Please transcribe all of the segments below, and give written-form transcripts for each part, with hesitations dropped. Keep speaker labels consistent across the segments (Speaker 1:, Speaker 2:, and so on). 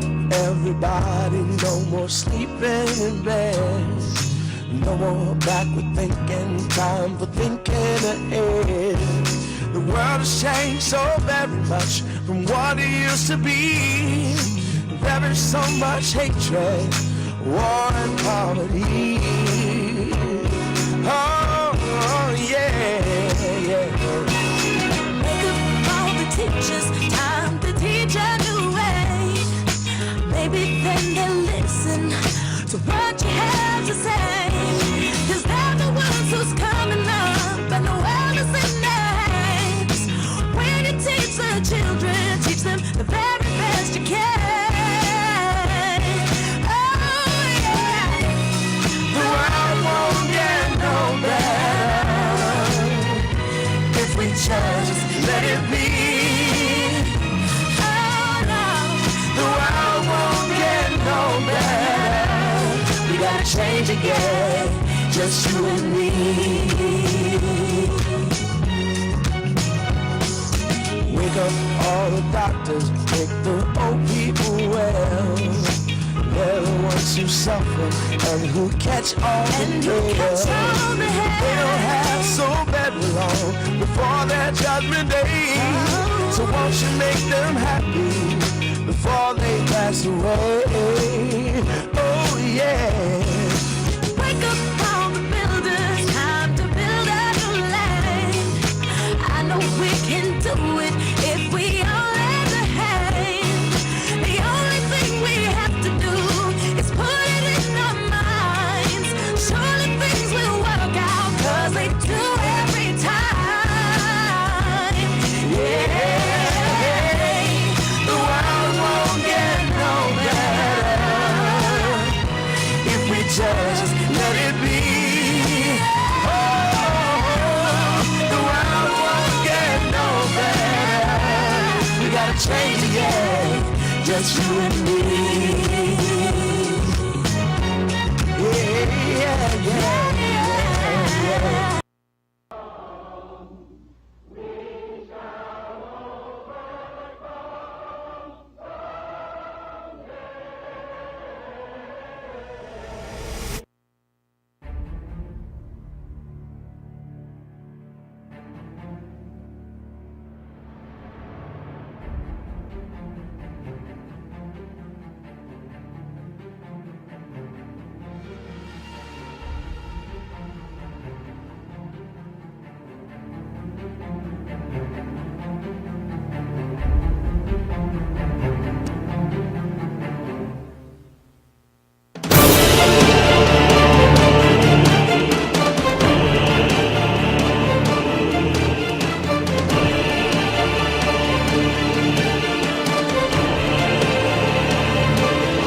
Speaker 1: up, everybody, no more sleeping in bed. No more backward thinking, time for thinking ahead. The world has changed so very much from what it used to be. There is so much hatred, war and poverty. Oh yeah, yeah.
Speaker 2: Wake up all the teachers, time to teach a new way. Maybe then they'll listen to what you have to say. 'Cause they're the ones who's coming up and the world is in their hands. When you teach the children, teach them the very best you can. Oh yeah.
Speaker 1: The world won't get no better if we just let it be.
Speaker 2: Oh no.
Speaker 1: The world won't get no better. We gotta change again, just you and me. Wake up all the doctors, make the old people well. They're the ones who suffer and who catch all the hell. They don't have so very long before their judgment day. So won't you make them happy before they pass away? Oh yeah.
Speaker 2: Wake up all the builders, time to build a new land. I know we can do it if we all lend a hand. The only thing we have to do is put it in our minds. Surely things will work out, 'cause they do every time.
Speaker 1: Yeah, the world won't get no better if we just let it be. Oh, the world won't get no better. We gotta change again, just you and me. Yeah, yeah, yeah, yeah.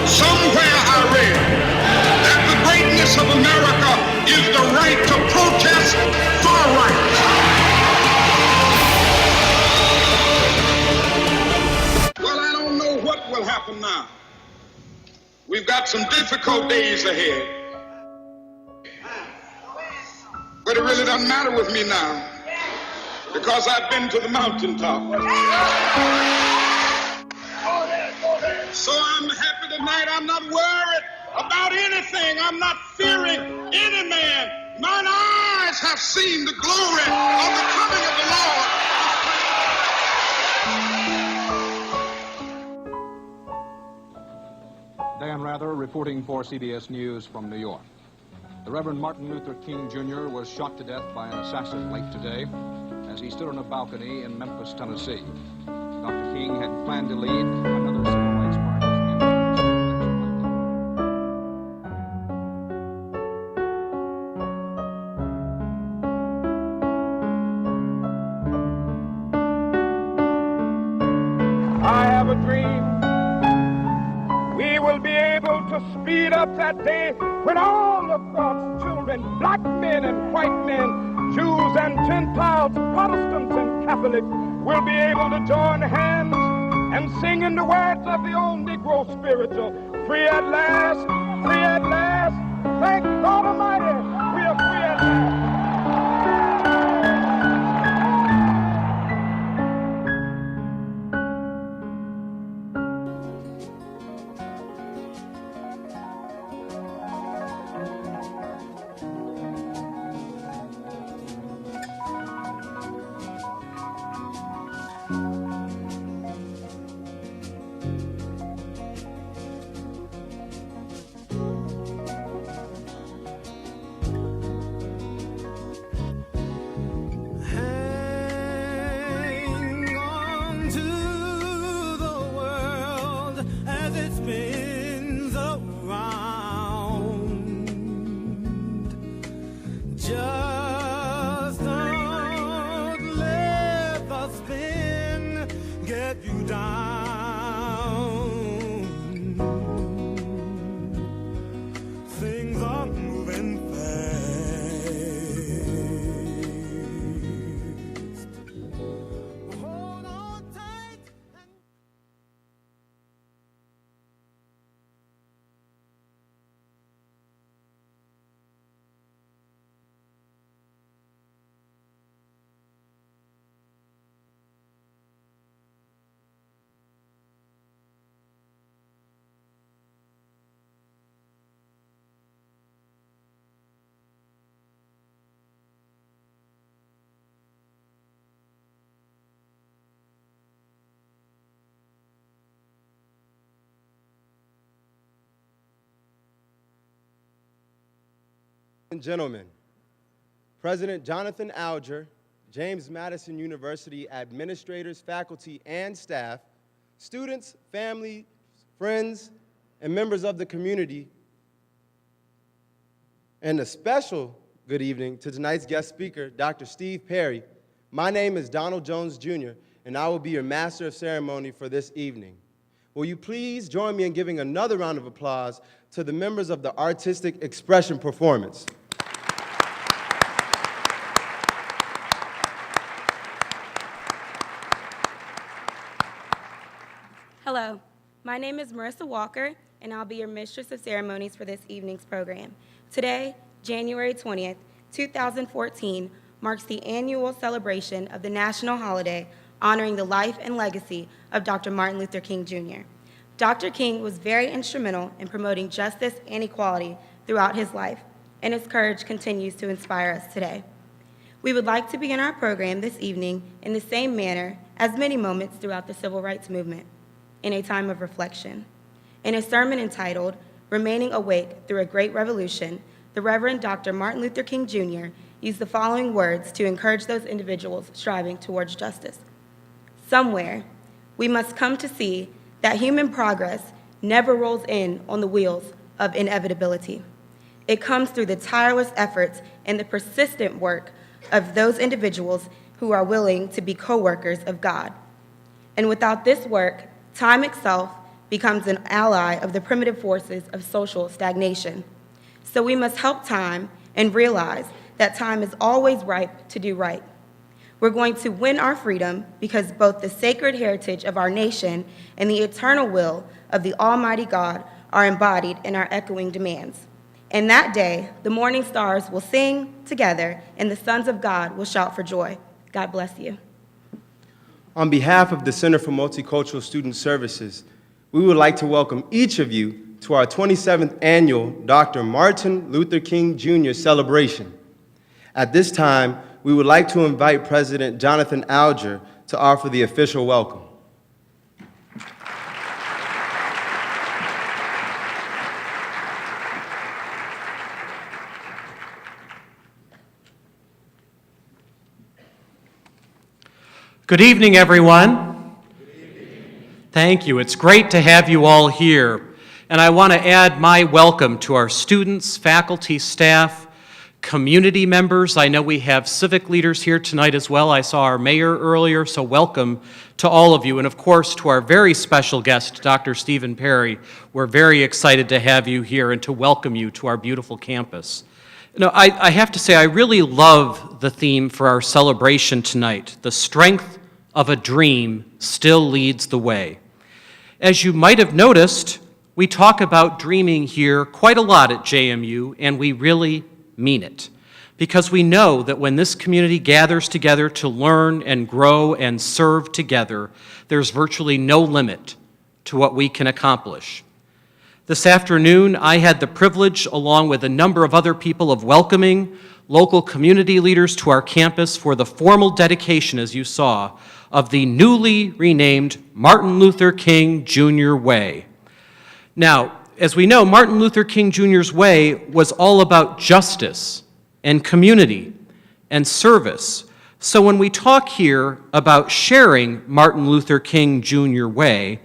Speaker 3: Somewhere I read that the greatness of America is the right to protest far right. Well, I don't know what will happen now. We've got some difficult days ahead. But it really doesn't matter with me now, because I've been to the mountaintop. So I'm happy tonight. I'm not worried about anything. I'm not fearing any man. Mine eyes have seen the glory of the coming of the Lord.
Speaker 4: Dan Rather reporting for CBS News from New York. The Reverend Martin Luther King Jr. was shot to death by an assassin late today as he stood on a balcony in Memphis, Tennessee. Dr. King had planned to lead another civil rights march.
Speaker 5: I have a dream. We will be able to speed up that day when all of God's children, black men and white men, Jews and Gentiles, Protestants and Catholics, will be able to join hands and sing in the words of the old Negro spiritual, free at last, free at last. Thank God Almighty, we are free at last.
Speaker 1: Hang on to the world as it spins around. Just don't let the spin get you down. Things are moving fast. Hold on tight.
Speaker 6: And gentlemen, President Jonathan Alger, James Madison University administrators, faculty, and staff, students, family, friends, and members of the community, and a special good evening to tonight's guest speaker, Dr. Steve Perry. My name is Donald Jones Jr., and I will be your master of ceremony for this evening. Will you please join me in giving another round of applause to the members of the artistic expression performance.
Speaker 7: Hello, my name is Marissa Walker, and I'll be your mistress of ceremonies for this evening's program. Today, January 20th, 2014, marks the annual celebration of the national holiday honoring the life and legacy of Dr. Martin Luther King Jr. Dr. King was very instrumental in promoting justice and equality throughout his life, and his courage continues to inspire us today. We would like to begin our program this evening in the same manner as many moments throughout the civil rights movement, in a time of reflection. In a sermon entitled, Remaining Awake Through a Great Revolution, the Reverend Dr. Martin Luther King Jr. used the following words to encourage those individuals striving towards justice. Somewhere, we must come to see that human progress never rolls in on the wheels of inevitability. It comes through the tireless efforts and the persistent work of those individuals who are willing to be co-workers of God. And without this work, time itself becomes an ally of the primitive forces of social stagnation. So we must help time and realize that time is always ripe to do right. We're going to win our freedom because both the sacred heritage of our nation and the eternal will of the Almighty God are embodied in our echoing demands. And that day, the morning stars will sing together and the sons of God will shout for joy. God bless you.
Speaker 6: On behalf of the Center for Multicultural Student Services, we would like to welcome each of you to our 27th annual Dr. Martin Luther King Jr. celebration. At this time, we would like to invite President Jonathan Alger to offer the official welcome.
Speaker 8: Good evening, everyone. Good evening. Thank you. It's great to have you all here. And I want to add my welcome to our students, faculty, staff, community members. I know we have civic leaders here tonight as well. I saw our mayor earlier, so welcome to all of you. And of course, to our very special guest, Dr. Stephen Perry. We're very excited to have you here and to welcome you to our beautiful campus. You know, I have to say, I really love the theme for our celebration tonight. The strength of a dream still leads the way. As you might have noticed, we talk about dreaming here quite a lot at JMU, and we really mean it. Because we know that when this community gathers together to learn and grow and serve together, there's virtually no limit to what we can accomplish. This afternoon, I had the privilege, along with a number of other people, of welcoming local community leaders to our campus for the formal dedication, as you saw, of the newly renamed Martin Luther King Jr. Way. Now, as we know, Martin Luther King Jr.'s way was all about justice and community and service. So when we talk here about sharing Martin Luther King Jr. Way,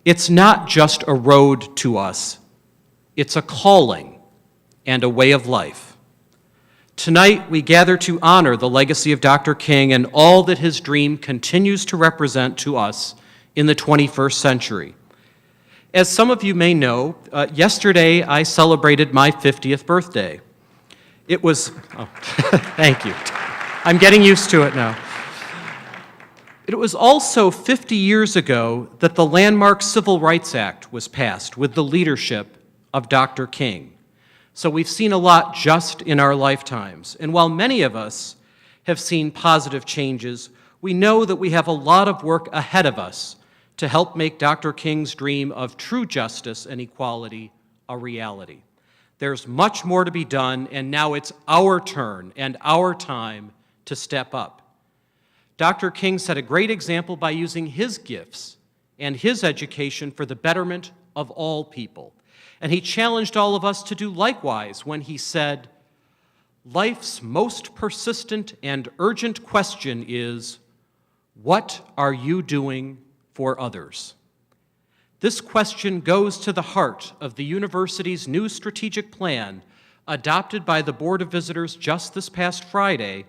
Speaker 8: it's not just a road to us, it's a calling and a way of life. Tonight, we gather to honor the legacy of Dr. King and all that his dream continues to represent to us in the 21st century. As some of you may know, yesterday I celebrated my 50th birthday. It was, thank you. I'm getting used to it now. It was also 50 years ago that the landmark Civil Rights Act was passed with the leadership of Dr. King. So we've seen a lot just in our lifetimes. And while many of us have seen positive changes, we know that we have a lot of work ahead of us to help make Dr. King's dream of true justice and equality a reality. There's much more to be done, and now it's our turn and our time to step up. Dr. King set a great example by using his gifts and his education for the betterment of all people. And he challenged all of us to do likewise when he said, "Life's most persistent and urgent question is, what are you doing for others?" This question goes to the heart of the university's new strategic plan adopted by the Board of Visitors just this past Friday,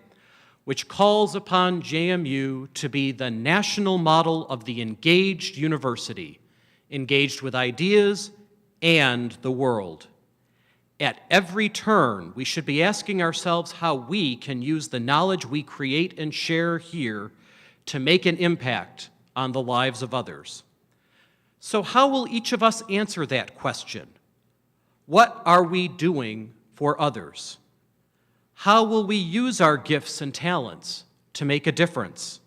Speaker 8: which calls upon JMU to be the national model of the engaged university, engaged with ideas and the world. At every turn, we should be asking ourselves how we can use the knowledge we create and share here to make an impact on the lives of others. So how will each of us answer that question? What are we doing for others? How will we use our gifts and talents to make a difference?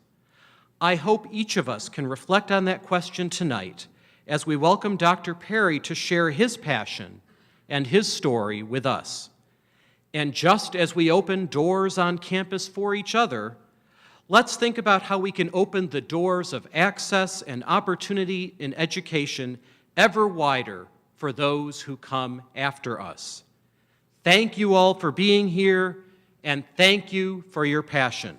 Speaker 8: I hope each of us can reflect on that question tonight as we welcome Dr. Perry to share his passion and his story with us. And just as we open doors on campus for each other, let's think about how we can open the doors of access and opportunity in education ever wider for those who come after us. Thank you all for being here, and thank you for your passion.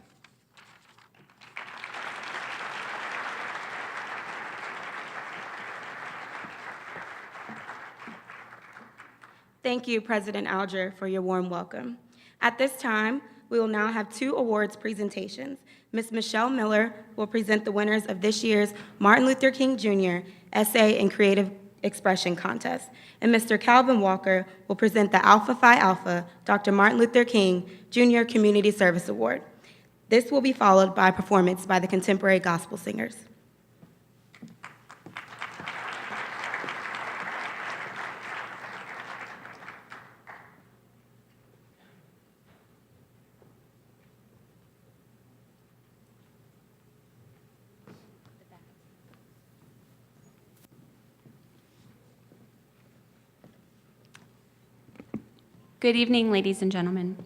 Speaker 7: Thank you, President Alger, for your warm welcome. At this time, we will now have two awards presentations. Ms. Michelle Miller will present the winners of this year's Martin Luther King Jr. Essay and Creative Expression Contest, and Mr. Calvin Walker will present the Alpha Phi Alpha Dr. Martin Luther King Jr. Community Service Award. This will be followed by a performance by the Contemporary Gospel Singers.
Speaker 9: Good evening, ladies and gentlemen.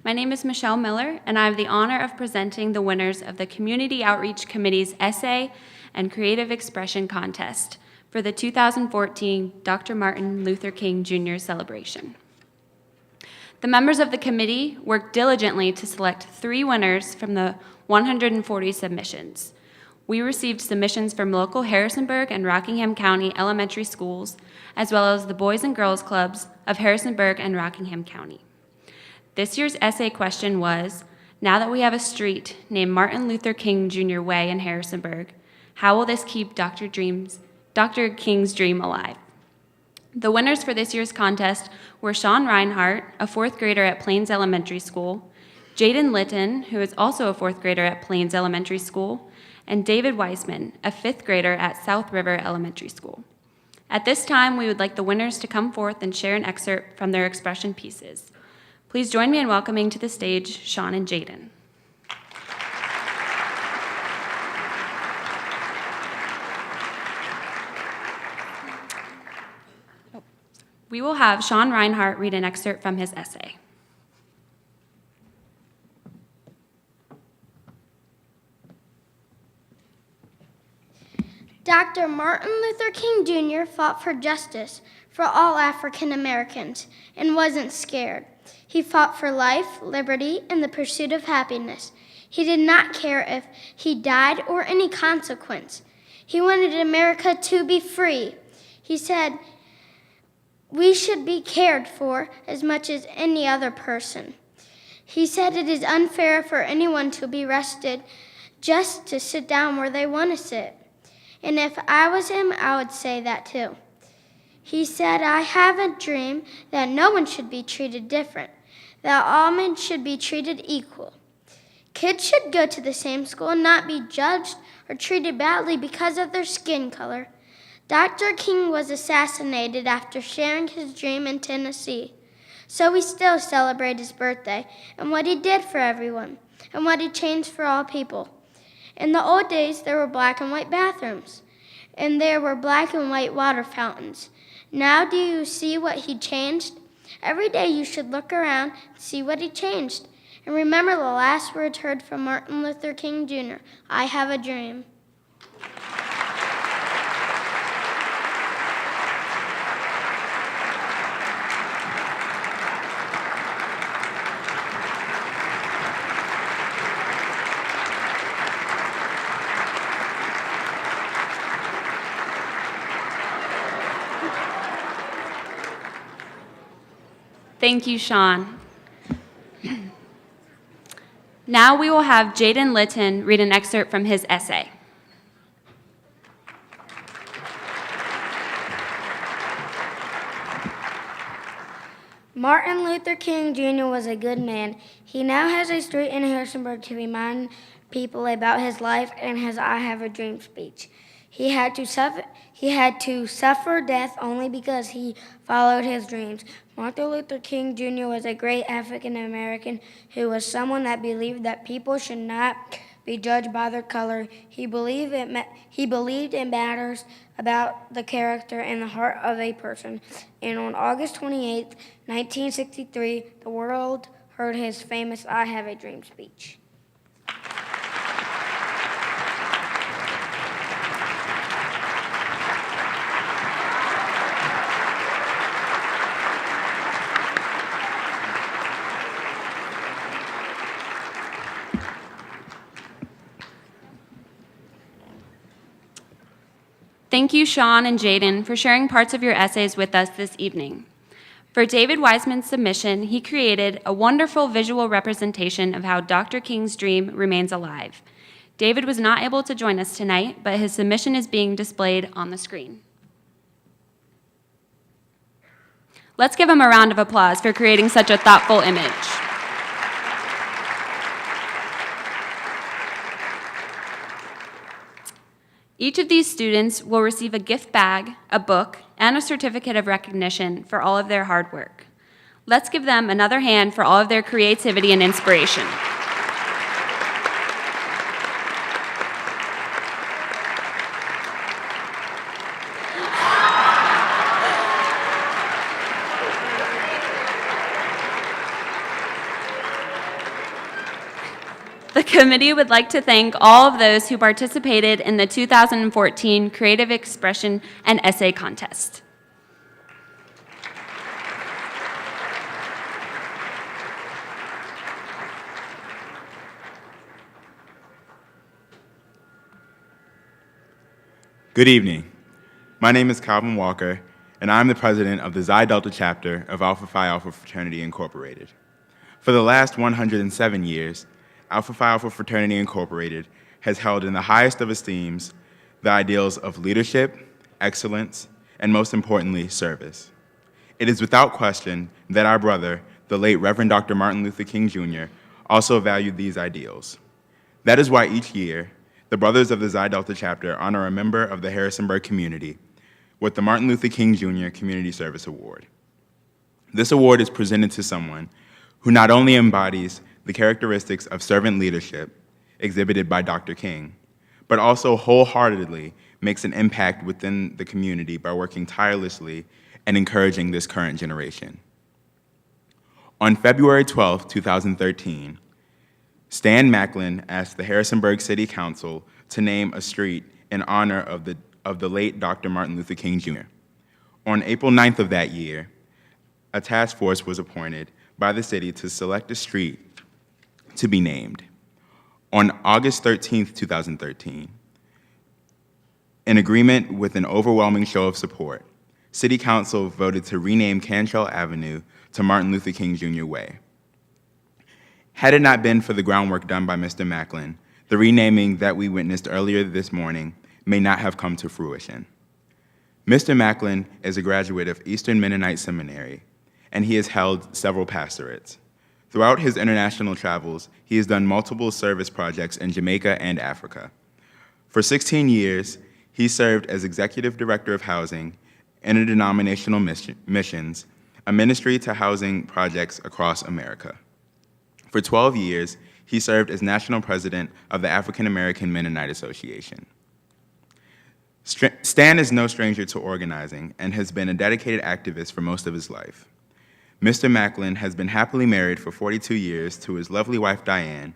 Speaker 9: My name is Michelle Miller, and I have the honor of presenting the winners of the Community Outreach Committee's Essay and Creative Expression Contest for the 2014 Dr. Martin Luther King Jr. celebration. The members of the committee worked diligently to select 3 winners from the 140 submissions. We received submissions from local Harrisonburg and Rockingham County elementary schools, as well as the Boys and Girls Clubs of Harrisonburg and Rockingham County. This year's essay question was, now that we have a street named Martin Luther King Jr. Way in Harrisonburg, how will this keep Dr. King's dream alive? The winners for this year's contest were Sean Reinhart, a 4th grader at Plains Elementary School, Jaden Litton, who is also a 4th grader at Plains Elementary School, and David Weisman, a 5th grader at South River Elementary School. At this time, we would like the winners to come forth and share an excerpt from their expression pieces. Please join me in welcoming to the stage Sean and Jaden. We will have Sean Reinhart read an excerpt from his essay.
Speaker 10: Dr. Martin Luther King Jr. fought for justice for all African Americans and wasn't scared. He fought for life, liberty, and the pursuit of happiness. He did not care if he died or any consequence. He wanted America to be free. He said, "We should be cared for as much as any other person." He said it is unfair for anyone to be arrested just to sit down where they want to sit. And if I was him, I would say that too. He said, "I have a dream that no one should be treated different, that all men should be treated equal. Kids should go to the same school and not be judged or treated badly because of their skin color." Dr. King was assassinated after sharing his dream in Tennessee. So we still celebrate his birthday and what he did for everyone and what he changed for all people. In the old days, there were black and white bathrooms, and there were black and white water fountains. Now do you see what he changed? Every day you should look around and see what he changed. And remember the last words heard from Martin Luther King Jr., "I have a dream."
Speaker 9: Thank you, Sean. Now we will have Jaden Litton read an excerpt from his essay.
Speaker 11: Martin Luther King Jr. was a good man. He now has a street in Harrisonburg to remind people about his life and his "I Have a Dream" speech. He had to suffer death only because he followed his dreams. Martin Luther King Jr. was a great African American who was someone that believed that people should not be judged by their color. He believed it matters about the character and the heart of a person. And on August 28, 1963, the world heard his famous "I Have a Dream" speech.
Speaker 9: Thank you, Sean and Jaden, for sharing parts of your essays with us this evening. For David Wiseman's submission, he created a wonderful visual representation of how Dr. King's dream remains alive. David was not able to join us tonight, but his submission is being displayed on the screen. Let's give him a round of applause for creating such a thoughtful image. Each of these students will receive a gift bag, a book, and a certificate of recognition for all of their hard work. Let's give them another hand for all of their creativity and inspiration. The committee would like to thank all of those who participated in the 2014 Creative Expression and Essay Contest.
Speaker 12: Good evening. My name is Calvin Walker, and I'm the president of the Xi Delta chapter of Alpha Phi Alpha Fraternity Incorporated. For the last 107 years, Alpha Phi Alpha Fraternity Incorporated has held in the highest of esteems the ideals of leadership, excellence, and most importantly, service. It is without question that our brother, the late Reverend Dr. Martin Luther King Jr., also valued these ideals. That is why each year, the Brothers of the Xi Delta chapter honor a member of the Harrisonburg community with the Martin Luther King Jr. Community Service Award. This award is presented to someone who not only embodies the characteristics of servant leadership exhibited by Dr. King, but also wholeheartedly makes an impact within the community by working tirelessly and encouraging this current generation. On February 12, 2013, Stan Macklin asked the Harrisonburg City Council to name a street in honor of the of the late Dr. Martin Luther King Jr. On April 9th of that year, a task force was appointed by the city to select a street to be named. On August 13th, 2013, in agreement with an overwhelming show of support, City Council voted to rename Cantrell Avenue to Martin Luther King Jr. Way. Had it not been for the groundwork done by Mr. Macklin, the renaming that we witnessed earlier this morning may not have come to fruition. Mr. Macklin is a graduate of Eastern Mennonite Seminary, and he has held several pastorates. Throughout his international travels, he has done multiple service projects in Jamaica and Africa. For 16 years, he served as Executive Director of Housing, Interdenominational Missions, a ministry to housing projects across America. For 12 years, he served as National President of the African American Mennonite Association. Stan is no stranger to organizing and has been a dedicated activist for most of his life. Mr. Macklin has been happily married for 42 years to his lovely wife, Diane,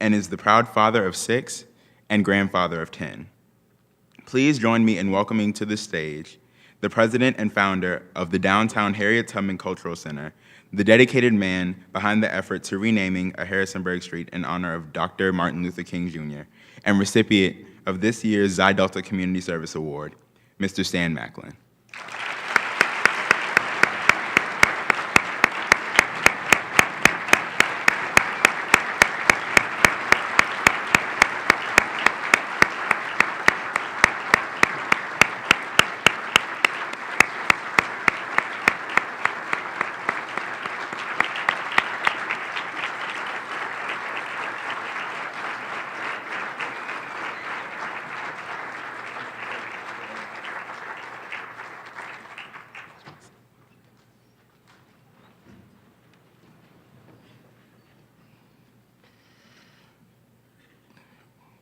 Speaker 12: and is the proud father of 6 and grandfather of 10. Please join me in welcoming to the stage the president and founder of the Downtown Harriet Tubman Cultural Center, the dedicated man behind the effort to renaming a Harrisonburg Street in honor of Dr. Martin Luther King Jr., and recipient of this year's Xi Delta Community Service Award, Mr. Stan Macklin.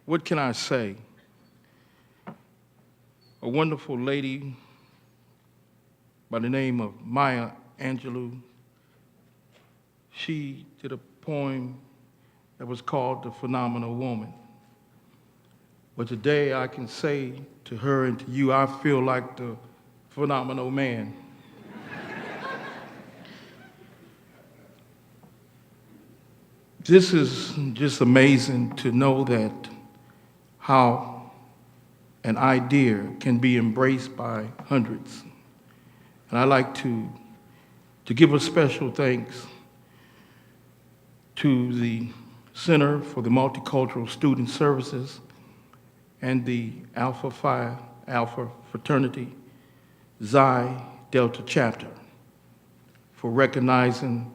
Speaker 13: What can I say? A wonderful lady by the name of Maya Angelou, she did a poem that was called The Phenomenal Woman. But today I can say to her and to you, I feel like the phenomenal man. This is just amazing to know that how an idea can be embraced by hundreds. And I'd like to give a special thanks to the Center for the Multicultural Student Services and the Alpha Phi Alpha Fraternity Xi Delta Chapter for recognizing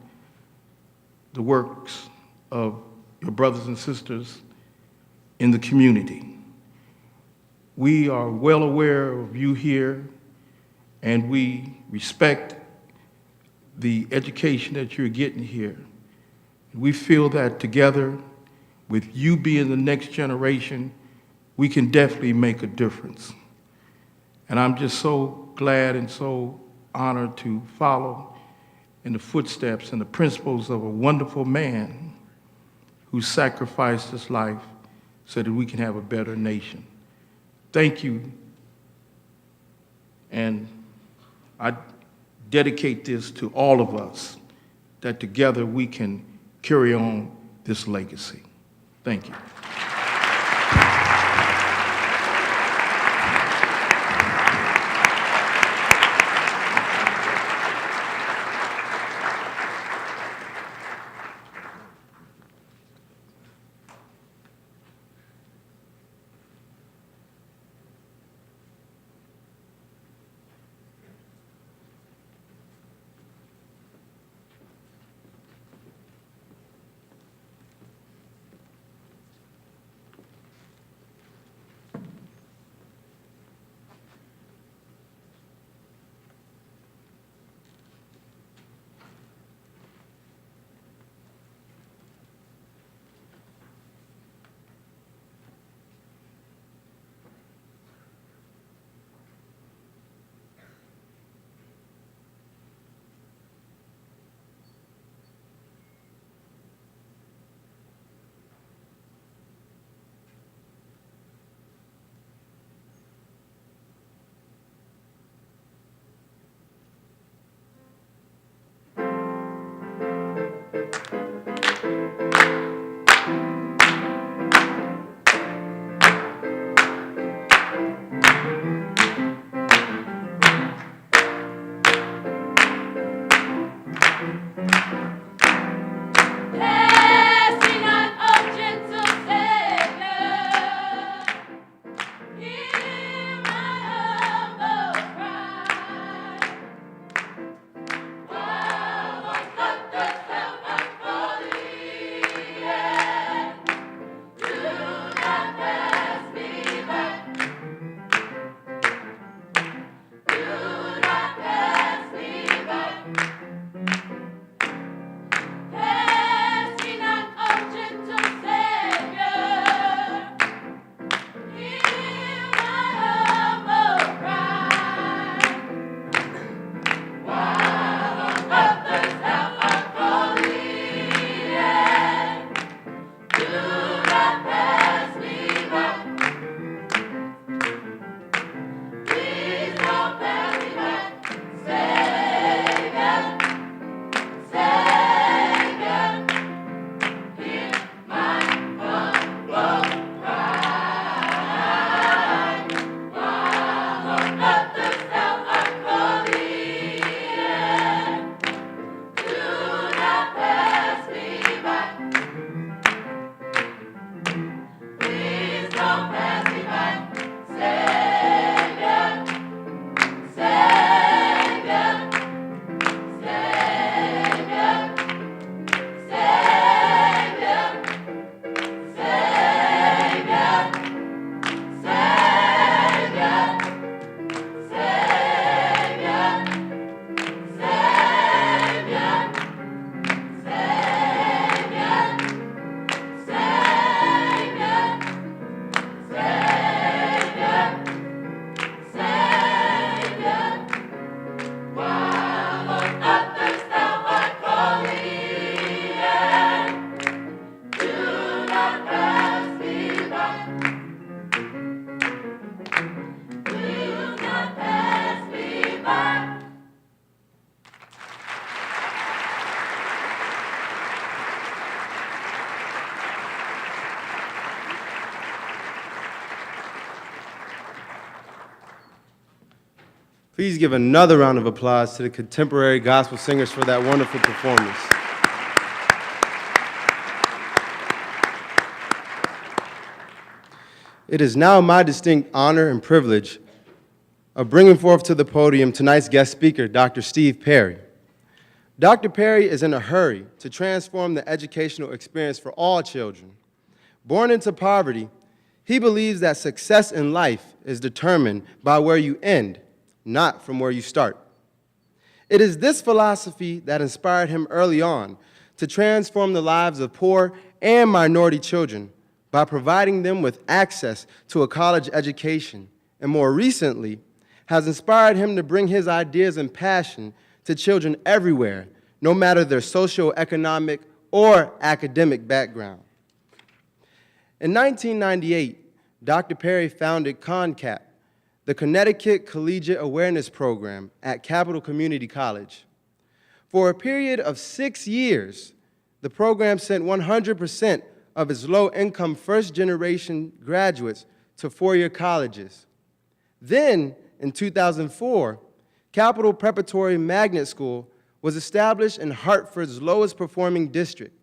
Speaker 13: the works of your brothers and sisters in the community. We are well aware of you here, and we respect the education that you're getting here. We feel that together, with you being the next generation, we can definitely make a difference. And I'm just so glad and so honored to follow in the footsteps and the principles of a wonderful man who sacrificed his life so that we can have a better nation. Thank you. And I dedicate this to all of us, that together we can carry on this legacy. Thank you.
Speaker 6: Please give another round of applause to the contemporary gospel singers for that wonderful performance. It is now my distinct honor and privilege of bringing forth to the podium tonight's guest speaker, Dr. Steve Perry. Dr. Perry is in a hurry to transform the educational experience for all children. Born into poverty, he believes that success in life is determined by where you end, not from where you start. It is this philosophy that inspired him early on to transform the lives of poor and minority children by providing them with access to a college education, and more recently, has inspired him to bring his ideas and passion to children everywhere, no matter their socioeconomic or academic background. In 1998, Dr. Perry founded CONCAP, the Connecticut Collegiate Awareness Program at Capital Community College. For a period of 6 years, the program sent 100% of its low-income first-generation graduates to four-year colleges. Then, in 2004, Capital Preparatory Magnet School was established in Hartford's lowest-performing district.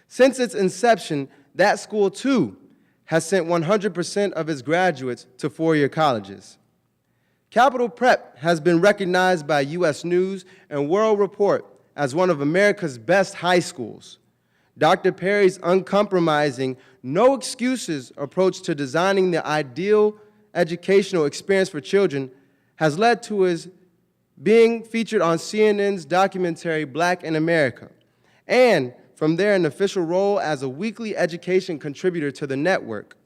Speaker 6: Since its inception, that school, too, has sent 100% of its graduates to four-year colleges. Capital Prep has been recognized by U.S. News and World Report as one of America's best high schools. Dr. Perry's uncompromising, no-excuses approach to designing the ideal educational experience for children has led to his being featured on CNN's documentary Black in America, and from there an official role as a weekly education contributor to the network.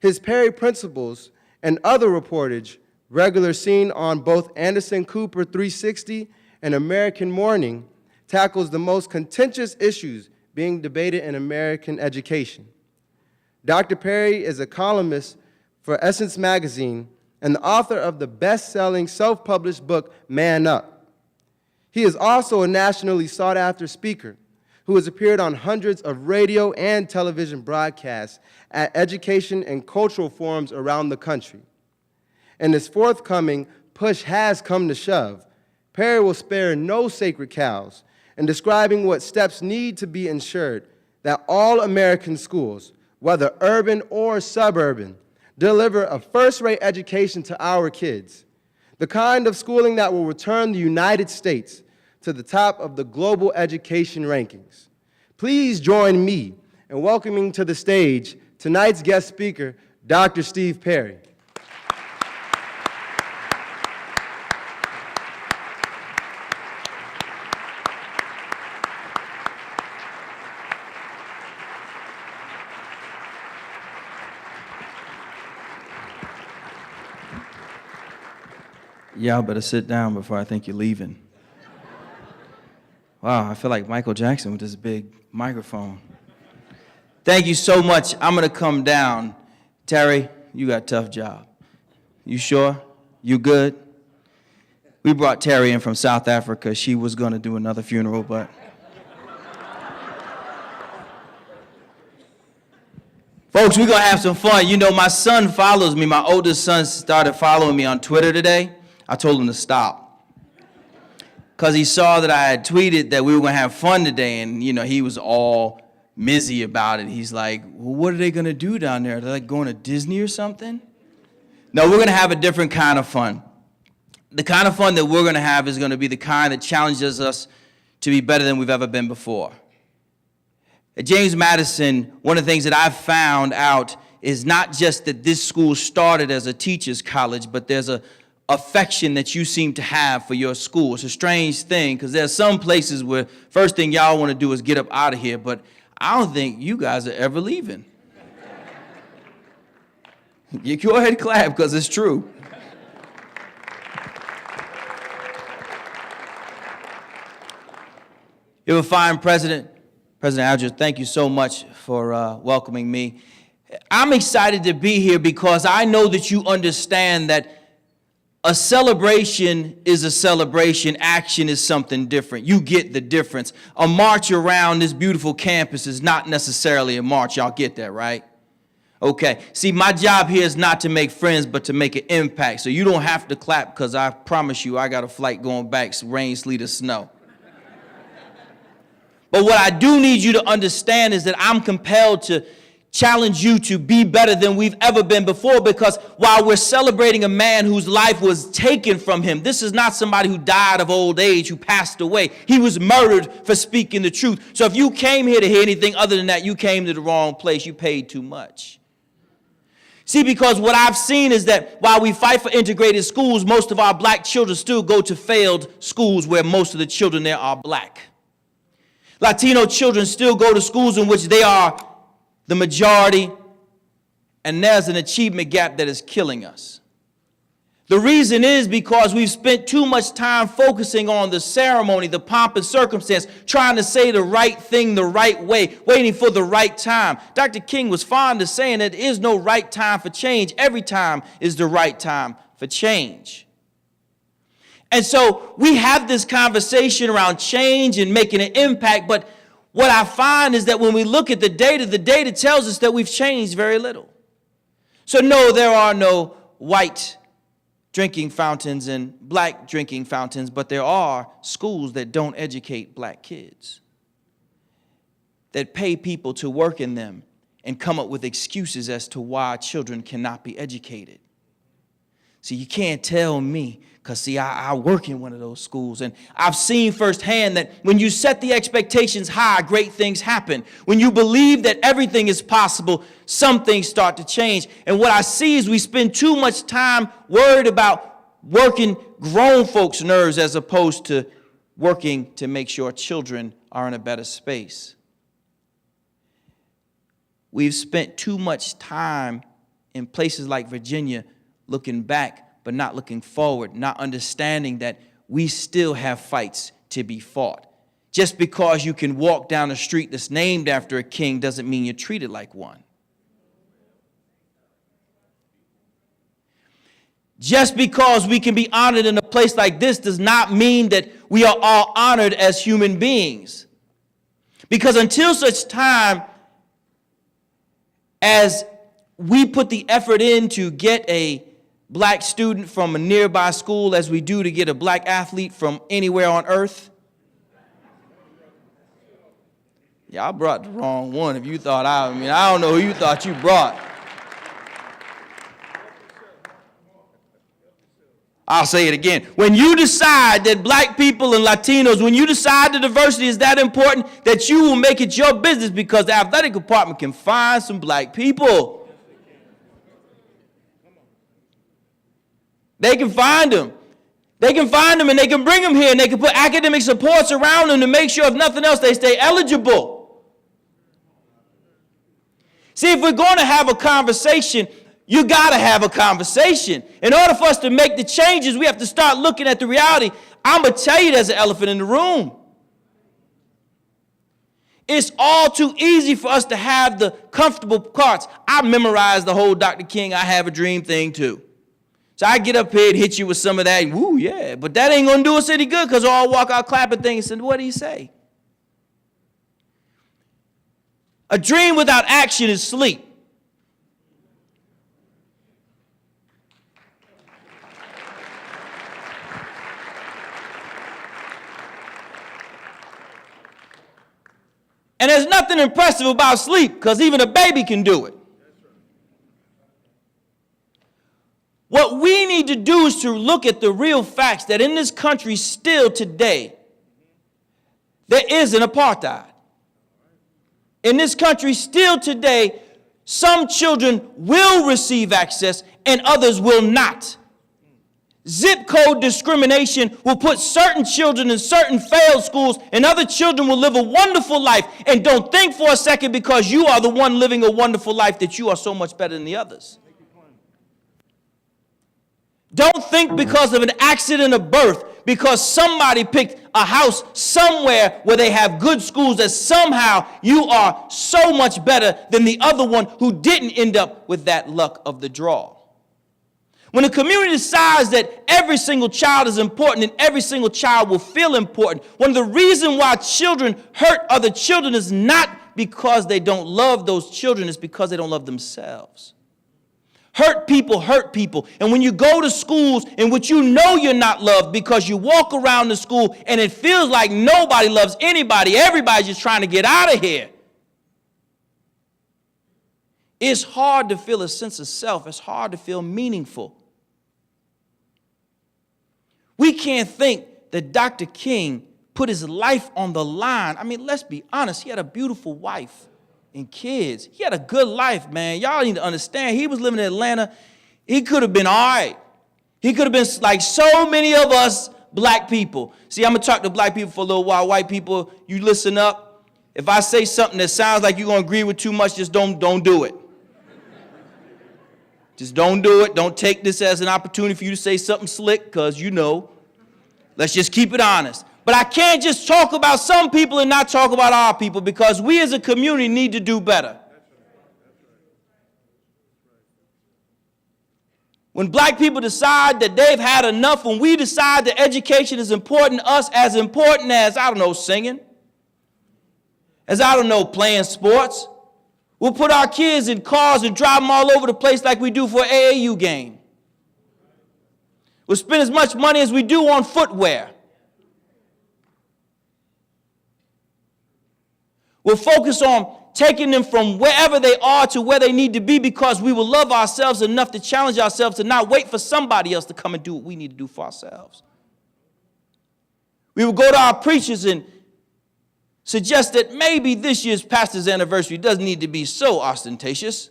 Speaker 6: His Perry Principles and other reportage, regular seen on both Anderson Cooper 360 and American Morning, tackles the most contentious issues being debated in American education. Dr. Perry is a columnist for Essence Magazine and the author of the best-selling self-published book, Man Up. He is also a nationally sought-after speaker, who has appeared on hundreds of radio and television broadcasts at education and cultural forums around the country. In his forthcoming Push Has Come to Shove, Perry will spare no sacred cows in describing what steps need to be ensured that all American schools, whether urban or suburban, deliver a first-rate education to our kids, the kind of schooling that will return the United States to the top of the global education rankings. Please join me in welcoming to the stage tonight's guest speaker, Dr. Steve Perry.
Speaker 14: Y'all better sit down before I think you're leaving. Wow, I feel like Michael Jackson with this big microphone. Thank you so much. I'm gonna come down. Terry, you got a tough job. You sure? You good? We brought Terry in from South Africa. She was gonna do another funeral, but folks, we're gonna have some fun. You know, my son follows me. My oldest son started following me on Twitter today. I told him to stop, because he saw that I had tweeted that we were going to have fun today, and, you know, he was all mizzy about it. He's like, well, what are they going to do down there? Are they like going to Disney or something? No, we're going to have a different kind of fun. The kind of fun that we're going to have is going to be the kind that challenges us to be better than we've ever been before. At James Madison, one of the things that I've found out is not just that this school started as a teacher's college, but there's a affection that you seem to have for your school. It's a strange thing, because there's some places where first thing y'all want to do is get up out of here, but I don't think you guys are ever leaving. You go ahead and clap, because it's true. You have a fine president. President Alger, thank you so much for welcoming me. I'm excited to be here because I know that you understand that a celebration is a celebration. Action is something different. You get the difference. A march around this beautiful campus is not necessarily a march. Y'all get that, right? Okay. See, my job here is not to make friends, but to make an impact. So you don't have to clap, because I promise you I got a flight going back, rain, sleet, or snow. But what I do need you to understand is that I'm compelled to challenge you to be better than we've ever been before, because while we're celebrating a man whose life was taken from him, this is not somebody who died of old age, who passed away. He was murdered for speaking the truth. So if you came here to hear anything other than that, you came to the wrong place. You paid too much. See, because what I've seen is that while we fight for integrated schools, most of our black children still go to failed schools where most of the children there are black. Latino children still go to schools in which they are the majority, and there's an achievement gap that is killing us. The reason is because we've spent too much time focusing on the ceremony, the pomp and circumstance, trying to say the right thing the right way, waiting for the right time. Dr. King was fond of saying that there is no right time for change. Every time is the right time for change. And so we have this conversation around change and making an impact, but what I find is that when we look at the data tells us that we've changed very little. So no, there are no white drinking fountains and black drinking fountains, but there are schools that don't educate black kids, that pay people to work in them and come up with excuses as to why children cannot be educated. See, you can't tell me, because, see, I work in one of those schools, and I've seen firsthand that when you set the expectations high, great things happen. When you believe that everything is possible, some things start to change. And what I see is we spend too much time worried about working grown folks' nerves as opposed to working to make sure children are in a better space. We've spent too much time in places like Virginia looking back, but not looking forward, not understanding that we still have fights to be fought. Just because you can walk down a street that's named after a king doesn't mean you're treated like one. Just because we can be honored in a place like this does not mean that we are all honored as human beings. Because until such time as we put the effort in to get a black student from a nearby school as we do to get a black athlete from anywhere on earth. Y'all brought the wrong one if you thought I don't know who you thought you brought. I'll say it again. When you decide that black people and Latinos, when you decide the diversity is that important, that you will make it your business because the athletic department can find some black people. They can find them. They can find them and they can bring them here and they can put academic supports around them to make sure, if nothing else, they stay eligible. See, if we're going to have a conversation, you got to have a conversation. In order for us to make the changes, we have to start looking at the reality. I'm going to tell you there's an elephant in the room. It's all too easy for us to have the comfortable parts. I memorized the whole Dr. King, I Have a Dream thing too. So I get up here and hit you with some of that, and woo, yeah. But that ain't going to do us any good because I'll walk out clapping things and what do you say? A dream without action is sleep. And there's nothing impressive about sleep because even a baby can do it. What we need to do is to look at the real facts that in this country still today, there is an apartheid. In this country still today, some children will receive access and others will not. Zip code discrimination will put certain children in certain failed schools and other children will live a wonderful life. And don't think for a second because you are the one living a wonderful life that you are so much better than the others. Don't think because of an accident of birth, because somebody picked a house somewhere where they have good schools, that somehow you are so much better than the other one who didn't end up with that luck of the draw. When the community decides that every single child is important and every single child will feel important, one of the reasons why children hurt other children is not because they don't love those children, it's because they don't love themselves. Hurt people. And when you go to schools in which you know you're not loved because you walk around the school and it feels like nobody loves anybody, everybody's just trying to get out of here. It's hard to feel a sense of self. It's hard to feel meaningful. We can't think that Dr. King put his life on the line. I mean, let's be honest. He had a beautiful wife and kids. He had a good life, man. Y'all need to understand. He was living in Atlanta. He could have been all right. He could have been like so many of us black people. See, I'm going to talk to black people for a little while. White people, you listen up. If I say something that sounds like you're going to agree with too much, just don't do it. Just don't do it. Don't take this as an opportunity for you to say something slick because, let's just keep it honest. But I can't just talk about some people and not talk about our people because we as a community need to do better. When black people decide that they've had enough, when we decide that education is important to us, as important as, singing, as, playing sports, we'll put our kids in cars and drive them all over the place like we do for an AAU game. We'll spend as much money as we do on footwear. We'll focus on taking them from wherever they are to where they need to be because we will love ourselves enough to challenge ourselves to not wait for somebody else to come and do what we need to do for ourselves. We will go to our preachers and suggest that maybe this year's pastor's anniversary doesn't need to be so ostentatious.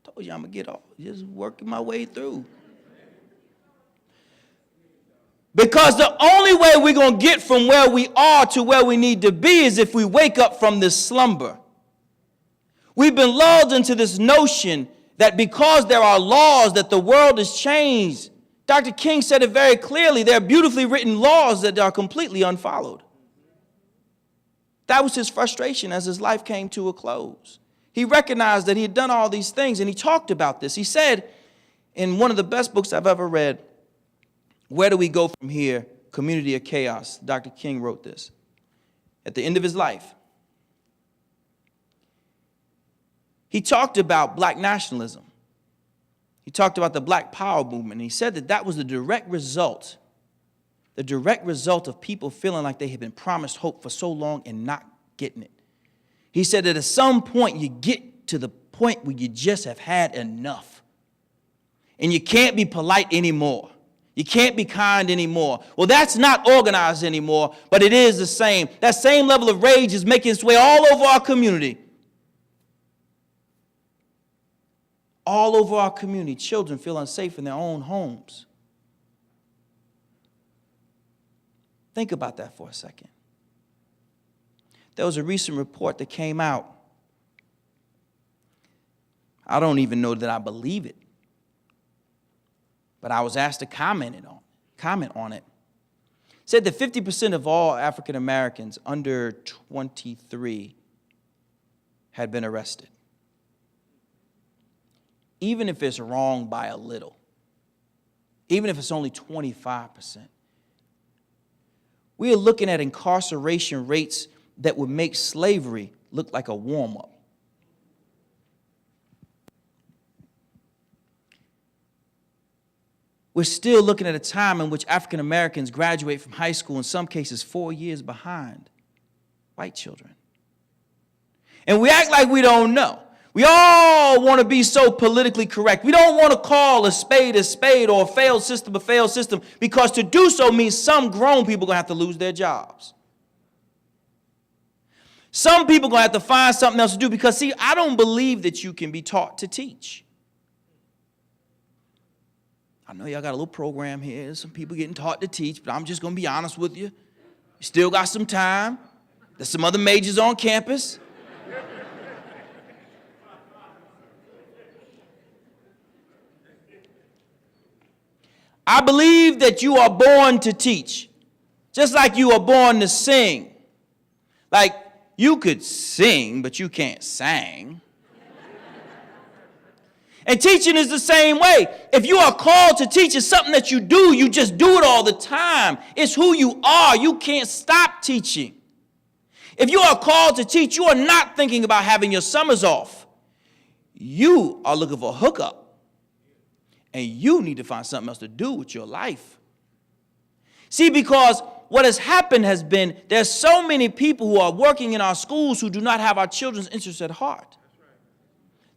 Speaker 14: I told you I'm going to get off, just working my way through. Because the only way we're going to get from where we are to where we need to be is if we wake up from this slumber. We've been lulled into this notion that because there are laws that the world has changed. Dr. King said it very clearly. There are beautifully written laws that are completely unfollowed. That was his frustration as his life came to a close. He recognized that he had done all these things, and he talked about this. He said in one of the best books I've ever read, Where Do We Go From Here? Community of Chaos. Dr. King wrote this. at the end of his life, he talked about black nationalism. He talked about the Black Power movement. And he said that that was the direct result of people feeling like they had been promised hope for so long and not getting it. He said that at some point you get to the point where you just have had enough. And you can't be polite anymore. You can't be kind anymore. Well, that's not organized anymore, but it is the same. That same level of rage is making its way all over our community. All over our community, children feel unsafe in their own homes. Think about that for a second. There was a recent report that came out. I don't even know that I believe it, but I was asked to comment on it. It said that 50% of all African Americans under 23 had been arrested. Even if it's wrong by a little, even if it's only 25%, we are looking at incarceration rates that would make slavery look like a warm-up. We're still looking at a time in which African Americans graduate from high school, in some cases 4 years behind white children. And we act like we don't know. We all want to be so politically correct. We don't want to call a spade or a failed system, because to do so means some grown people are going to have to lose their jobs. Some people are going to have to find something else to do because, see, I don't believe that you can be taught to teach. I know y'all got a little program here. Some people getting taught to teach, but I'm just going to be honest with you. You still got some time. There's some other majors on campus. I believe that you are born to teach, just like you are born to sing. Like, you could sing, but you can't sing. And teaching is the same way. If you are called to teach, it's something that you do. You just do it all the time. It's who you are. You can't stop teaching. If you are called to teach, you are not thinking about having your summers off. You are looking for a hookup. And you need to find something else to do with your life. See, because what has happened has been there's so many people who are working in our schools who do not have our children's interests at heart.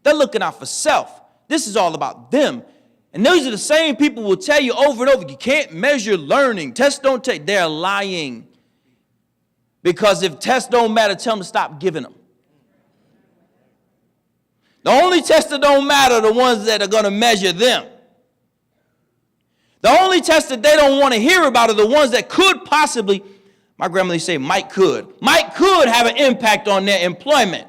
Speaker 14: They're looking out for self. This is all about them. And those are the same people who will tell you over and over, you can't measure learning. Tests don't take. They're lying. Because if tests don't matter, tell them to stop giving them. The only tests that don't matter are the ones that are going to measure them. The only tests that they don't want to hear about are the ones that could possibly, my grandmother used to say, might could have an impact on their employment.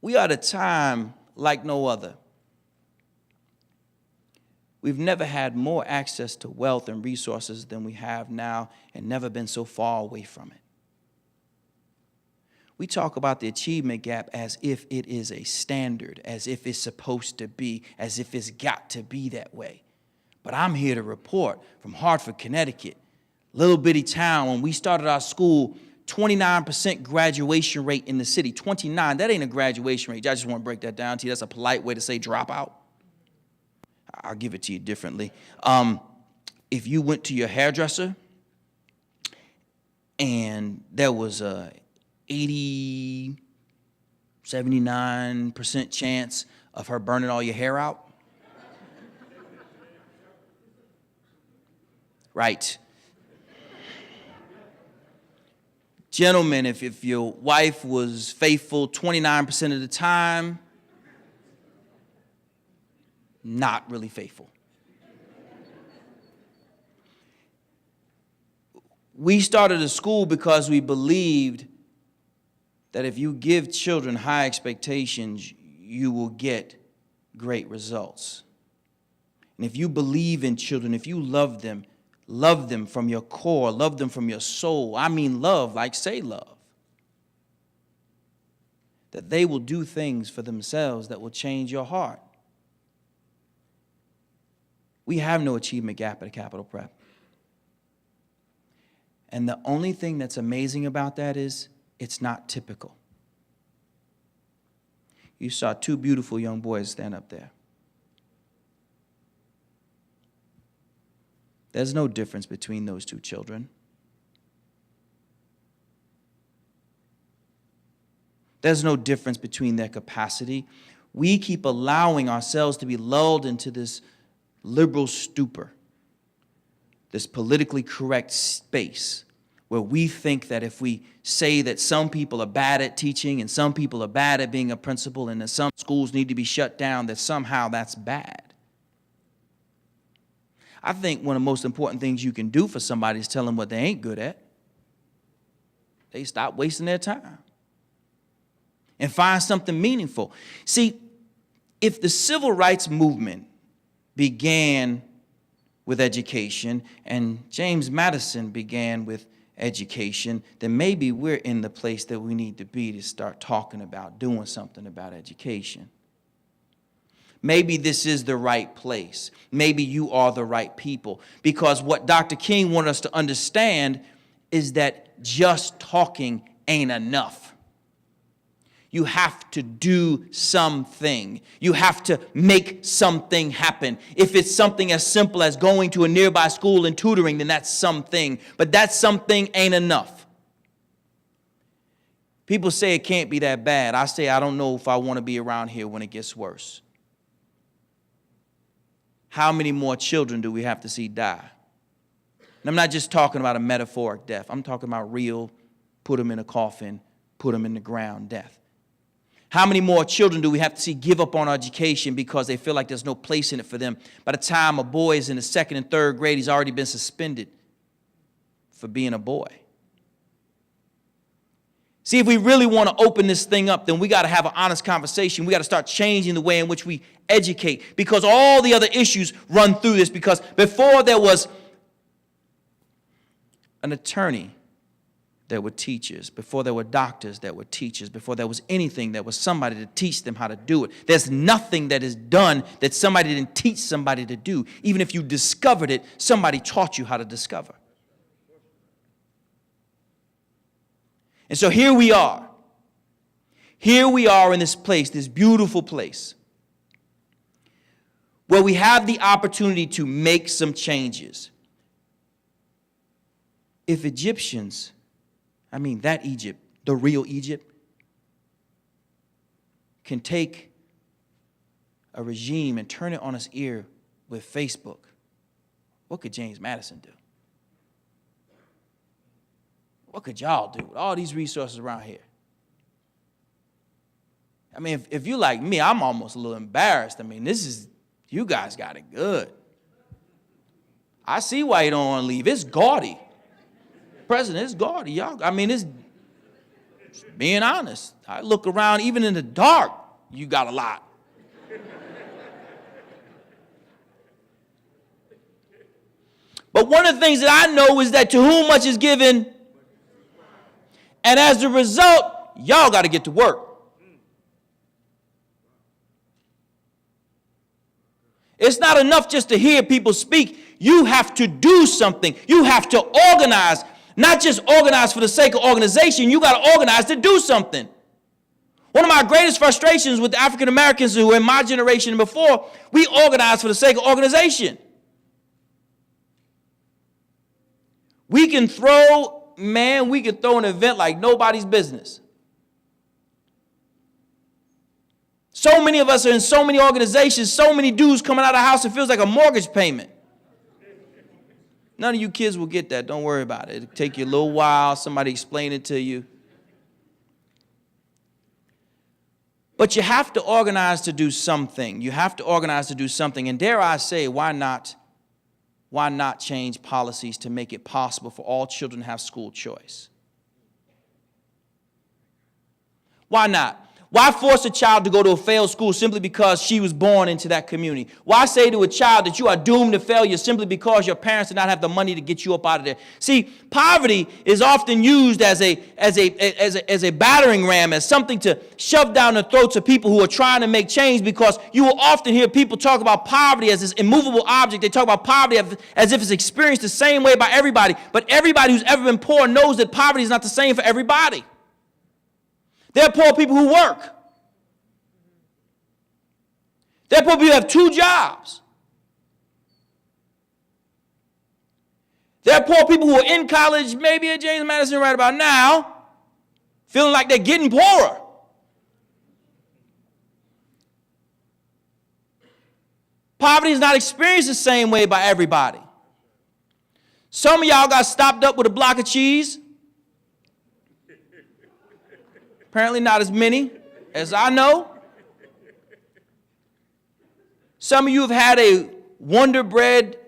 Speaker 14: We are at a time like no other. We've never had more access to wealth and resources than we have now, and never been so far away from it. We talk about the achievement gap as if it is a standard, as if it's supposed to be, as if it's got to be that way. But I'm here to report from Hartford, Connecticut, little bitty town. When we started our school, 29% graduation rate in the city. 29, that ain't a graduation rate. I just want to break that down to you. That's a polite way to say dropout. I'll give it to you differently. If you went to your hairdresser and there was a 79% chance of her burning all your hair out. Right. Gentlemen, if your wife was faithful 29% of the time, not really faithful. We started a school because we believed that if you give children high expectations, you will get great results. And if you believe in children, if you love them from your core, love them from your soul, I mean love, like say love, that they will do things for themselves that will change your heart. We have no achievement gap at a Capital Prep. And the only thing that's amazing about that is it's not typical. You saw two beautiful young boys stand up there. There's no difference between those two children. There's no difference between their capacity. We keep allowing ourselves to be lulled into this liberal stupor, this politically correct space where we think that if we say that some people are bad at teaching and some people are bad at being a principal and that some schools need to be shut down, that somehow that's bad. I think one of the most important things you can do for somebody is tell them what they ain't good at. They stop wasting their time and find something meaningful. See, if the civil rights movement began with education and James Madison began with education, then maybe we're in the place that we need to be to start talking about doing something about education. Maybe this is the right place. Maybe you are the right people. Because what Dr. King wanted us to understand is that just talking ain't enough. You have to do something. You have to make something happen. If it's something as simple as going to a nearby school and tutoring, then that's something. But that something ain't enough. People say it can't be that bad. I say I don't know if I want to be around here when it gets worse. How many more children do we have to see die? And I'm not just talking about a metaphoric death. I'm talking about real, put them in a coffin, put them in the ground death. How many more children do we have to see give up on education because they feel like there's no place in it for them? By the time a boy is in the 2nd and 3rd grade, he's already been suspended for being a boy. See, if we really want to open this thing up, then we got to have an honest conversation. We got to start changing the way in which we educate, because all the other issues run through this. Because before there was an attorney, there were teachers. Before there were doctors, there were teachers. Before there was anything, there was somebody to teach them how to do it. There's nothing that is done that somebody didn't teach somebody to do. Even if you discovered it, somebody taught you how to discover. And so here we are. Here we are in this place, this beautiful place, where we have the opportunity to make some changes. If Egyptians, that Egypt, the real Egypt, can take a regime and turn it on its ear with Facebook, what could James Madison do? What could y'all do with all these resources around here? If you like me, I'm almost a little embarrassed. You guys got it good. I see why you don't want to leave. It's gaudy. President, it's gaudy, y'all. It's being honest. I look around, even in the dark, you got a lot. But one of the things that I know is that to whom much is given, and as a result, y'all got to get to work. It's not enough just to hear people speak. You have to do something. You have to organize. Not just organize for the sake of organization. You got to organize to do something. One of my greatest frustrations with the African Americans who were in my generation and before, we organize for the sake of organization. We can throw an event like nobody's business. So many of us are in so many organizations, so many dues coming out of the house, it feels like a mortgage payment. None of you kids will get that. Don't worry about it. It'll take you a little while. Somebody explain it to you. But you have to organize to do something. You have to organize to do something. And dare I say, why not change policies to make it possible for all children to have school choice? Why not? Why force a child to go to a failed school simply because she was born into that community? Why say to a child that you are doomed to failure simply because your parents did not have the money to get you up out of there? See, poverty is often used as a battering ram, as something to shove down the throats of people who are trying to make change, because you will often hear people talk about poverty as this immovable object. They talk about poverty as if it's experienced the same way by everybody. But everybody who's ever been poor knows that poverty is not the same for everybody. There are poor people who work. There are poor people who have 2 jobs. There are poor people who are in college, maybe at James Madison right about now, feeling like they're getting poorer. Poverty is not experienced the same way by everybody. Some of y'all got stopped up with a block of cheese. Apparently not as many as I know. Some of you have had a Wonder Bread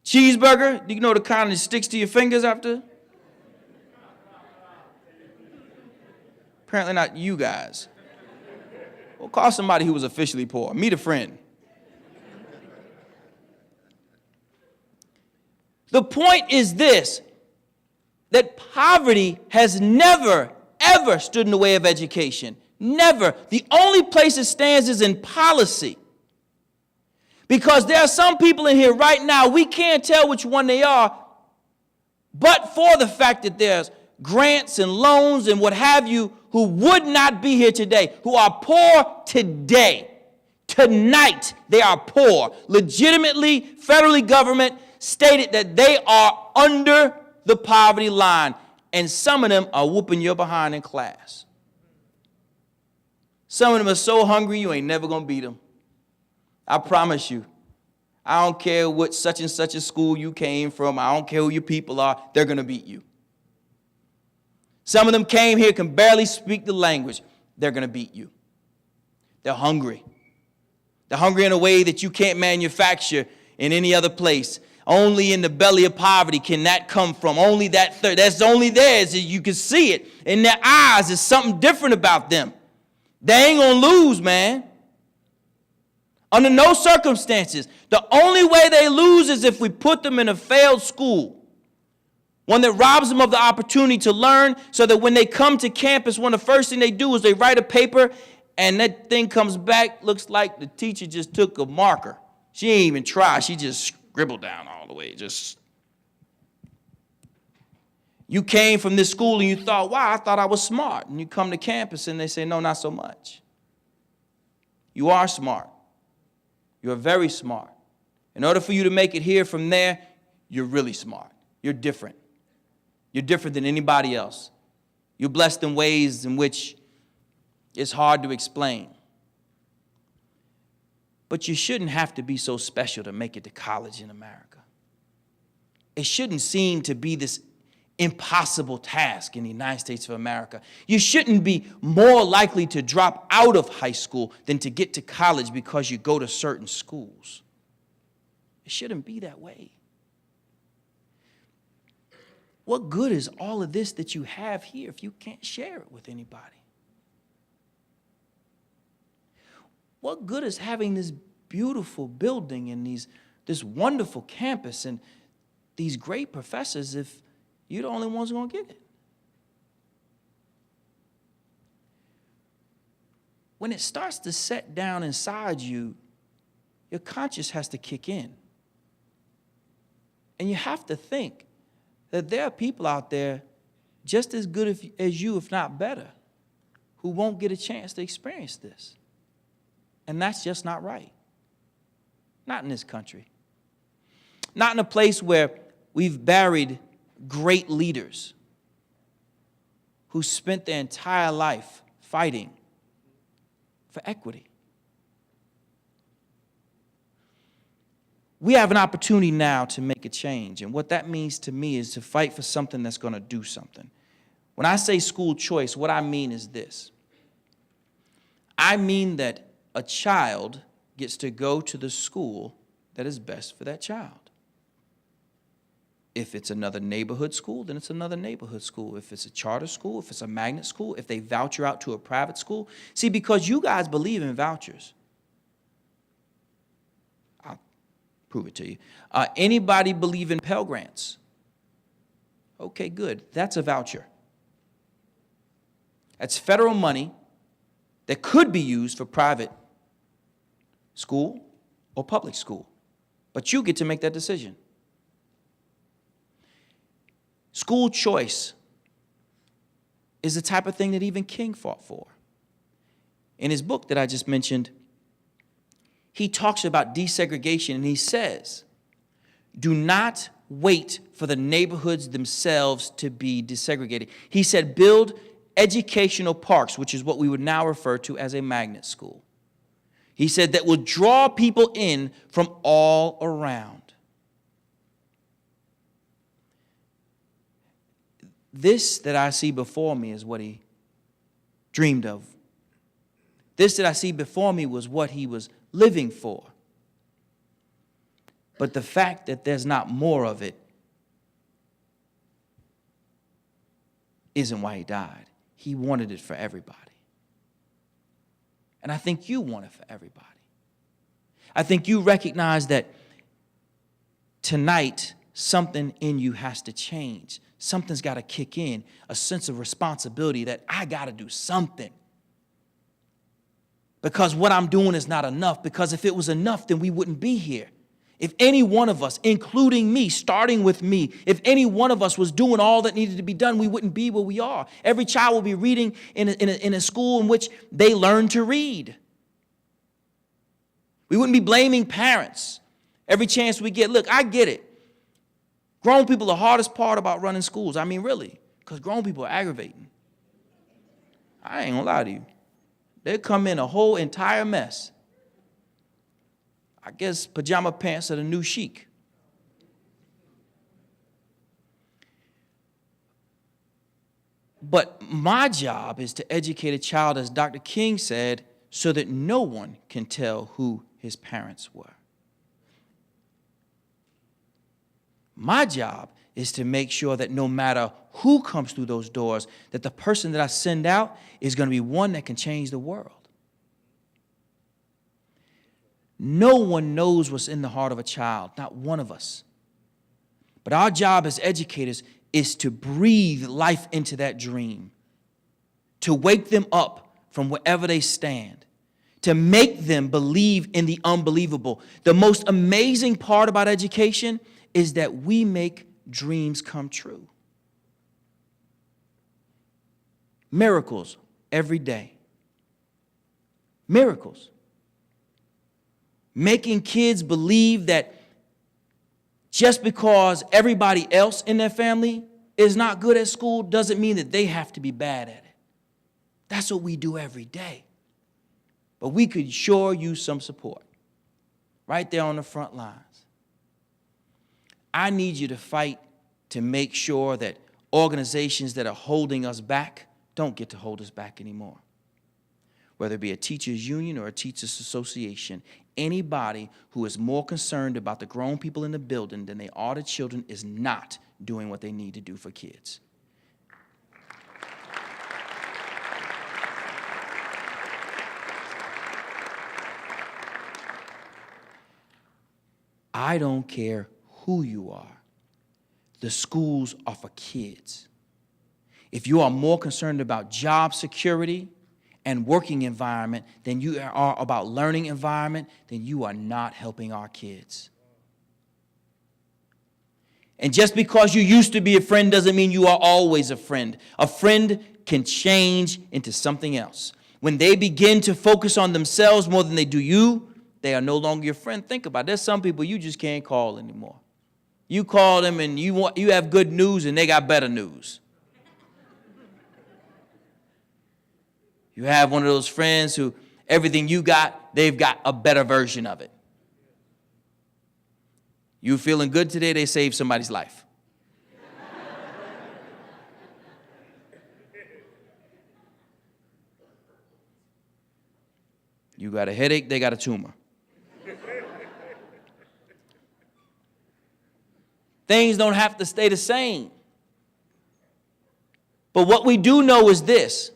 Speaker 14: cheeseburger. Do you know the kind that sticks to your fingers after? Apparently not you guys. Well, call somebody who was officially poor. Meet a friend. The point is this, that poverty has never, ever stood in the way of education. Never. The only place it stands is in policy. Because there are some people in here right now, we can't tell which one they are, but for the fact that there's grants and loans and what have you, who would not be here today, who are poor today. Tonight, they are poor. Legitimately, federally government stated that they are under the poverty line, and some of them are whooping your behind in class. Some of them are so hungry you ain't never gonna beat them. I promise you. I don't care what such and such a school you came from. I don't care who your people are. They're gonna beat you. Some of them came here, can barely speak the language. They're gonna beat you. They're hungry. They're hungry in a way that you can't manufacture in any other place. Only in the belly of poverty can that come from. Only that thirst. That's only theirs. You can see it in their eyes. There's something different about them. They ain't gonna lose, man. Under no circumstances. The only way they lose is if we put them in a failed school. One that robs them of the opportunity to learn, so that when they come to campus, one of the first thing they do is they write a paper, and that thing comes back, looks like the teacher just took a marker. She ain't even try. She just scribbled down all the way. You came from this school and you thought, wow, I thought I was smart. And you come to campus and they say, no, not so much. You are smart. You're very smart. In order for you to make it here from there, you're really smart. You're different. You're different than anybody else. You're blessed in ways in which it's hard to explain. But you shouldn't have to be so special to make it to college in America. It shouldn't seem to be this impossible task in the United States of America. You shouldn't be more likely to drop out of high school than to get to college because you go to certain schools. It shouldn't be that way. What good is all of this that you have here if you can't share it with anybody? What good is having this beautiful building and this wonderful campus and these great professors if you're the only ones who are going to get it? When it starts to set down inside you, your conscience has to kick in. And you have to think that there are people out there just as good as you, if not better, who won't get a chance to experience this. And that's just not right. Not in this country. Not in a place where we've buried great leaders who spent their entire life fighting for equity. We have an opportunity now to make a change, and what that means to me is to fight for something that's going to do something. When I say school choice, what I mean is this. I mean that a child gets to go to the school that is best for that child. If it's another neighborhood school, then it's another neighborhood school. If it's a charter school, if it's a magnet school, if they voucher out to a private school. See, because you guys believe in vouchers. I'll prove it to you. Anybody believe in Pell Grants? Okay, good. That's a voucher. That's federal money that could be used for private school or public school. But you get to make that decision. School choice is the type of thing that even King fought for. In his book that I just mentioned, he talks about desegregation, and he says, do not wait for the neighborhoods themselves to be desegregated. He said, build educational parks, which is what we would now refer to as a magnet school. He said that will draw people in from all around. This that I see before me is what he dreamed of. This that I see before me was what he was living for. But the fact that there's not more of it isn't why he died. He wanted it for everybody. And I think you want it for everybody. I think you recognize that tonight something in you has to change. Something's got to kick in, a sense of responsibility that I got to do something. Because what I'm doing is not enough. Because if it was enough, then we wouldn't be here. If any one of us, including me, starting with me, if any one of us was doing all that needed to be done, we wouldn't be where we are. Every child will be reading in a school in which they learn to read. We wouldn't be blaming parents every chance we get. Look, I get it. Grown people are the hardest part about running schools. I mean, really, because grown people are aggravating. I ain't gonna lie to you. They come in a whole entire mess. I guess pajama pants are the new chic. But my job is to educate a child, as Dr. King said, so that no one can tell who his parents were. My job is to make sure that no matter who comes through those doors, that the person that I send out is going to be one that can change the world. No one knows what's in the heart of a child, not one of us. But our job as educators is to breathe life into that dream, to wake them up from wherever they stand, to make them believe in the unbelievable. The most amazing part about education is that we make dreams come true. Miracles every day. Miracles. Making kids believe that just because everybody else in their family is not good at school doesn't mean that they have to be bad at it. That's what we do every day. But we could sure use some support right there on the front lines. I need you to fight to make sure that organizations that are holding us back don't get to hold us back anymore. Whether it be a teachers union or a teachers association, anybody who is more concerned about the grown people in the building than they are the children is not doing what they need to do for kids. I don't care who you are. The schools are for kids. If you are more concerned about job security and working environment than you are about learning environment, then you are not helping our kids. And just because you used to be a friend doesn't mean you are always a friend. A friend can change into something else. When they begin to focus on themselves more than they do you, they are no longer your friend. Think about it. There's some people you just can't call anymore. You call them and you have good news and they got better news. You have one of those friends who everything you got, they've got a better version of it. You feeling good today, they saved somebody's life. You got a headache, they got a tumor. Things don't have to stay the same. But what we do know is this,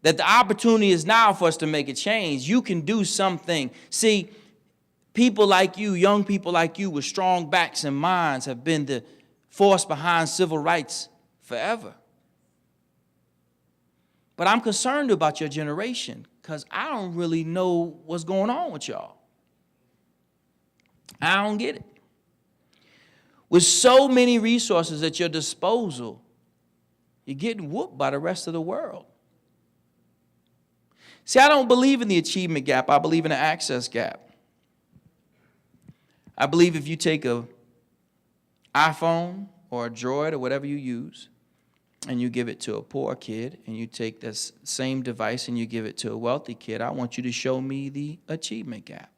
Speaker 14: that the opportunity is now for us to make a change. You can do something. See, people like you, young people like you with strong backs and minds have been the force behind civil rights forever. But I'm concerned about your generation because I don't really know what's going on with y'all. I don't get it. With so many resources at your disposal, you're getting whooped by the rest of the world. See, I don't believe in the achievement gap. I believe in the access gap. I believe if you take an iPhone or a Droid or whatever you use, and you give it to a poor kid, and you take this same device and you give it to a wealthy kid, I want you to show me the achievement gap.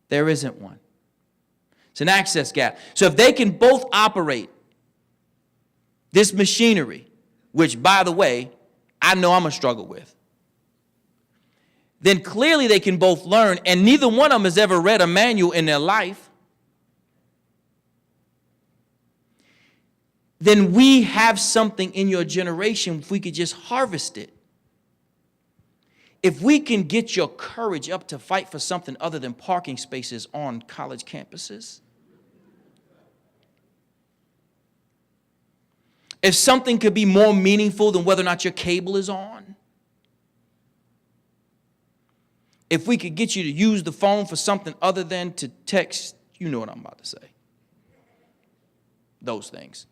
Speaker 14: There isn't one. It's an access gap. So if they can both operate this machinery, which, by the way, I know I'm going to struggle with, then clearly they can both learn, and neither one of them has ever read a manual in their life. Then we have something in your generation if we could just harvest it. If we can get your courage up to fight for something other than parking spaces on college campuses. If something could be more meaningful than whether or not your cable is on. If we could get you to use the phone for something other than to text, you know what I'm about to say. Those things.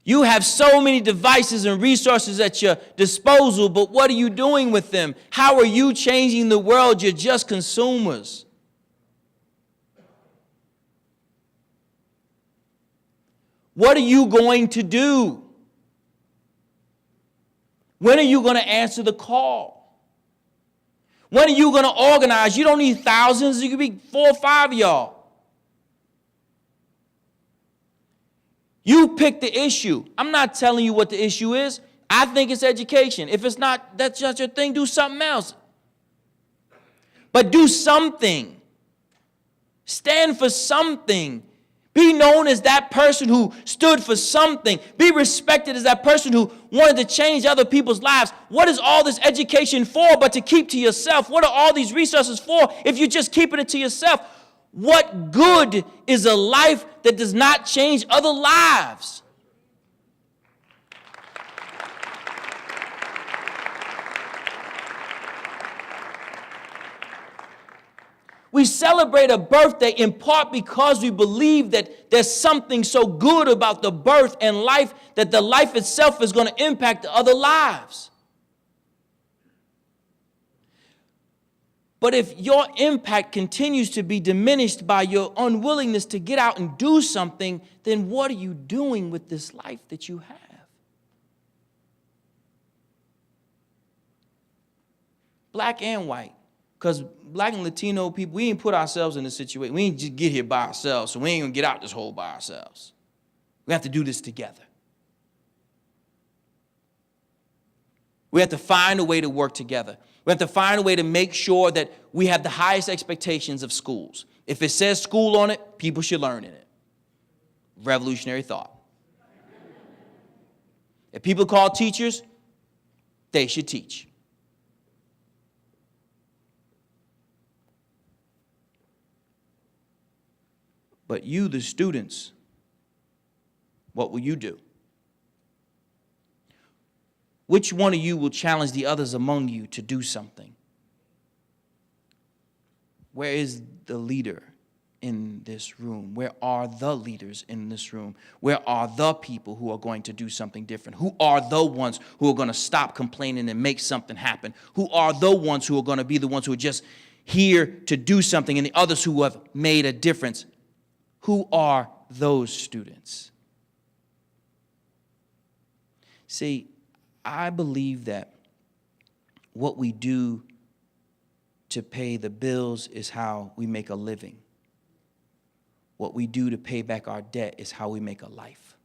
Speaker 14: You have so many devices and resources at your disposal, but what are you doing with them? How are you changing the world? You're just consumers. What are you going to do? When are you going to answer the call? When are you going to organize? You don't need thousands. You could be 4 or 5 of y'all. You pick the issue. I'm not telling you what the issue is. I think it's education. If it's not, that's not your thing, do something else. But do something. Stand for something. Be known as that person who stood for something. Be respected as that person who wanted to change other people's lives. What is all this education for but to keep to yourself? What are all these resources for if you're just keeping it to yourself? What good is a life that does not change other lives? We celebrate a birthday in part because we believe that there's something so good about the birth and life that the life itself is going to impact other lives. But if your impact continues to be diminished by your unwillingness to get out and do something, then what are you doing with this life that you have? Black and white. Because black and Latino people, we ain't put ourselves in this situation. We ain't just get here by ourselves, so we ain't going to get out this hole by ourselves. We have to do this together. We have to find a way to work together. We have to find a way to make sure that we have the highest expectations of schools. If it says school on it, people should learn in it. Revolutionary thought. If people call teachers, they should teach. But you, the students, what will you do? Which one of you will challenge the others among you to do something? Where is the leader in this room? Where are the leaders in this room? Where are the people who are going to do something different? Who are the ones who are going to stop complaining and make something happen? Who are the ones who are going to be the ones who are just here to do something and the others who have made a difference? Who are those students? See, I believe that what we do to pay the bills is how we make a living. What we do to pay back our debt is how we make a life.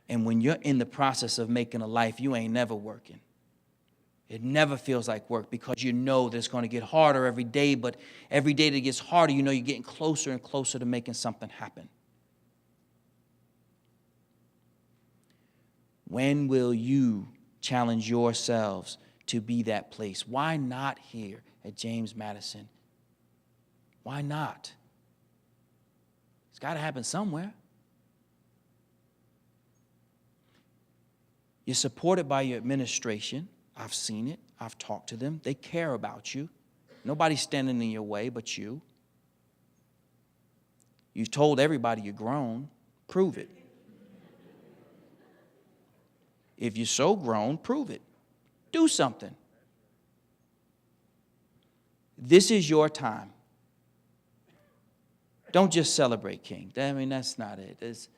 Speaker 14: And when you're in the process of making a life, you ain't never working. It never feels like work because you know that it's going to get harder every day, but every day that it gets harder, you know you're getting closer and closer to making something happen. When will you challenge yourselves to be that place? Why not here at James Madison? Why not? It's got to happen somewhere. You're supported by your administration. I've seen it. I've talked to them. They care about you. Nobody's standing in your way but you. You've told everybody you're grown. Prove it. If you're so grown, prove it. Do something. This is your time. Don't just celebrate King. I mean, that's not it.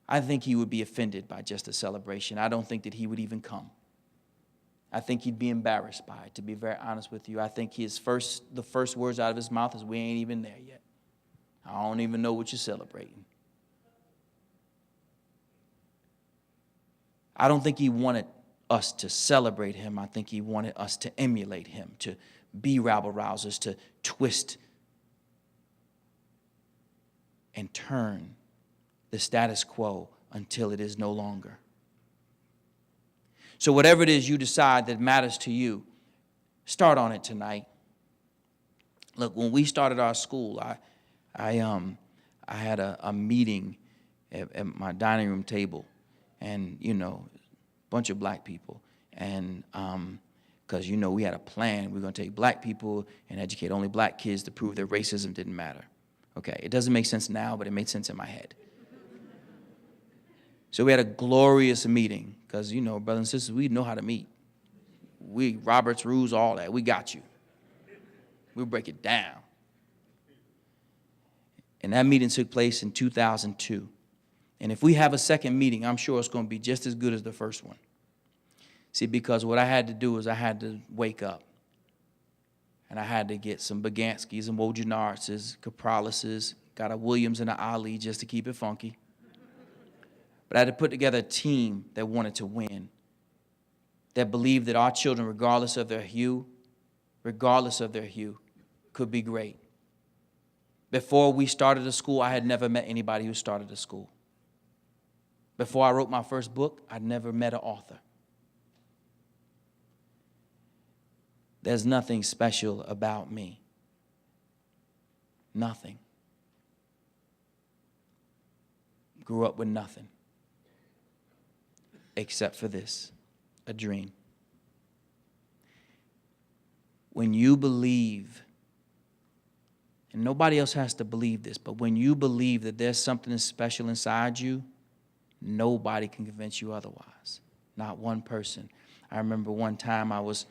Speaker 14: I think he would be offended by just a celebration. I don't think that he would even come. I think he'd be embarrassed by it, to be very honest with you. I think the first words out of his mouth is, we ain't even there yet. I don't even know what you're celebrating. I don't think he wanted us to celebrate him. I think he wanted us to emulate him, to be rabble-rousers, to twist and turn the status quo until it is no longer. So whatever it is you decide that matters to you, start on it tonight. Look, when we started our school, I had a meeting at my dining room table, and, you know, a bunch of black people. And because, you know, we had a plan. We were going to take black people and educate only black kids to prove that racism didn't matter. Okay, it doesn't make sense now, but it made sense in my head. So we had a glorious meeting because, you know, brothers and sisters, we know how to meet. Robert's rules, all that. We got you. We'll break it down. And that meeting took place in 2002. And if we have a second meeting, I'm sure it's going to be just as good as the first one. See, because what I had to do is I had to wake up. And I had to get some Baganskis and Wojnarts, Capralises, got a Williams and an Ali just to keep it funky. But I had to put together a team that wanted to win, that believed that our children, regardless of their hue, could be great. Before we started a school, I had never met anybody who started a school. Before I wrote my first book, I'd never met an author. There's nothing special about me. Nothing. Grew up with nothing. Except for this, a dream. When you believe, and nobody else has to believe this, but when you believe that there's something special inside you, nobody can convince you otherwise. Not one person. I remember one time I was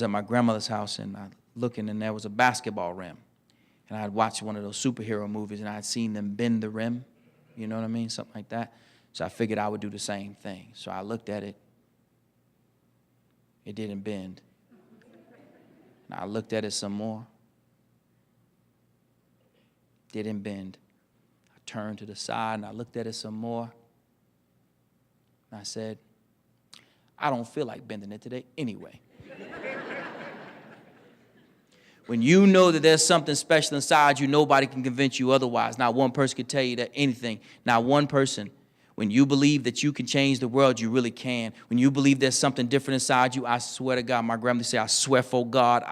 Speaker 14: at my grandmother's house and I looking and there was a basketball rim. And I had watched one of those superhero movies and I had seen them bend the rim. You know what I mean? Something like that. So I figured I would do the same thing. So I looked at it. It didn't bend. And I looked at it some more. Didn't bend. I turned to the side and I looked at it some more. And I said, I don't feel like bending it today anyway. When you know that there's something special inside you, nobody can convince you otherwise. Not one person can tell you that anything. Not one person. When you believe that you can change the world, you really can. When you believe there's something different inside you, I swear to God, my grandmother say, I swear for God,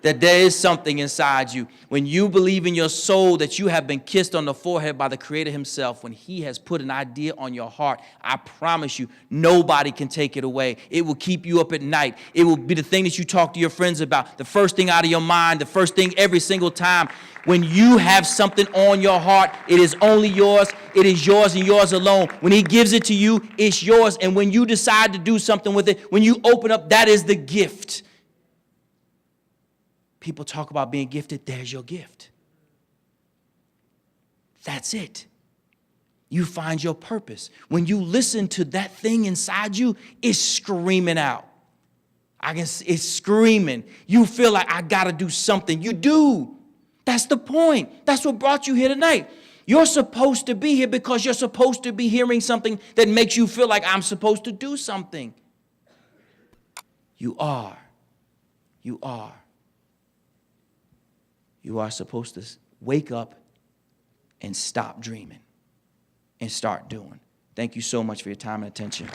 Speaker 14: that there is something inside you. When you believe in your soul that you have been kissed on the forehead by the Creator himself, when he has put an idea on your heart, I promise you, nobody can take it away. It will keep you up at night. It will be the thing that you talk to your friends about, the first thing out of your mind, the first thing every single time. When you have something on your heart, it is only yours. It is yours and yours alone. When he gives it to you, it's yours. And when you decide to do something with it, when you open up, that is the gift. People talk about being gifted. There's your gift. That's it. You find your purpose. When you listen to that thing inside you, it's screaming out. It's screaming. You feel like I got to do something. You do. That's the point. That's what brought you here tonight. You're supposed to be here because you're supposed to be hearing something that makes you feel like I'm supposed to do something. You are. You are. You are supposed to wake up and stop dreaming and start doing. Thank you so much for your time and attention.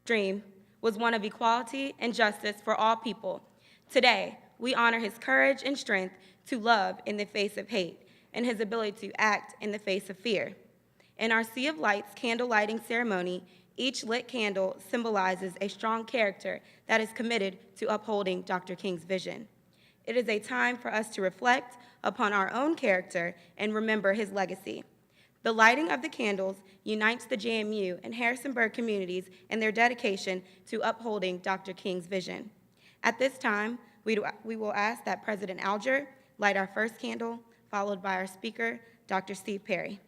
Speaker 7: Dream was one of equality and justice for all people. Today, we honor his courage and strength to love in the face of hate and his ability to act in the face of fear. In our Sea of Lights candle lighting ceremony, each lit candle symbolizes a strong character that is committed to upholding Dr. King's vision. It is a time for us to reflect upon our own character and remember his legacy. The lighting of the candles unites the JMU and Harrisonburg communities in their dedication to upholding Dr. King's vision. At this time, we will ask that President Alger light our first candle, followed by our speaker, Dr. Steve Perry.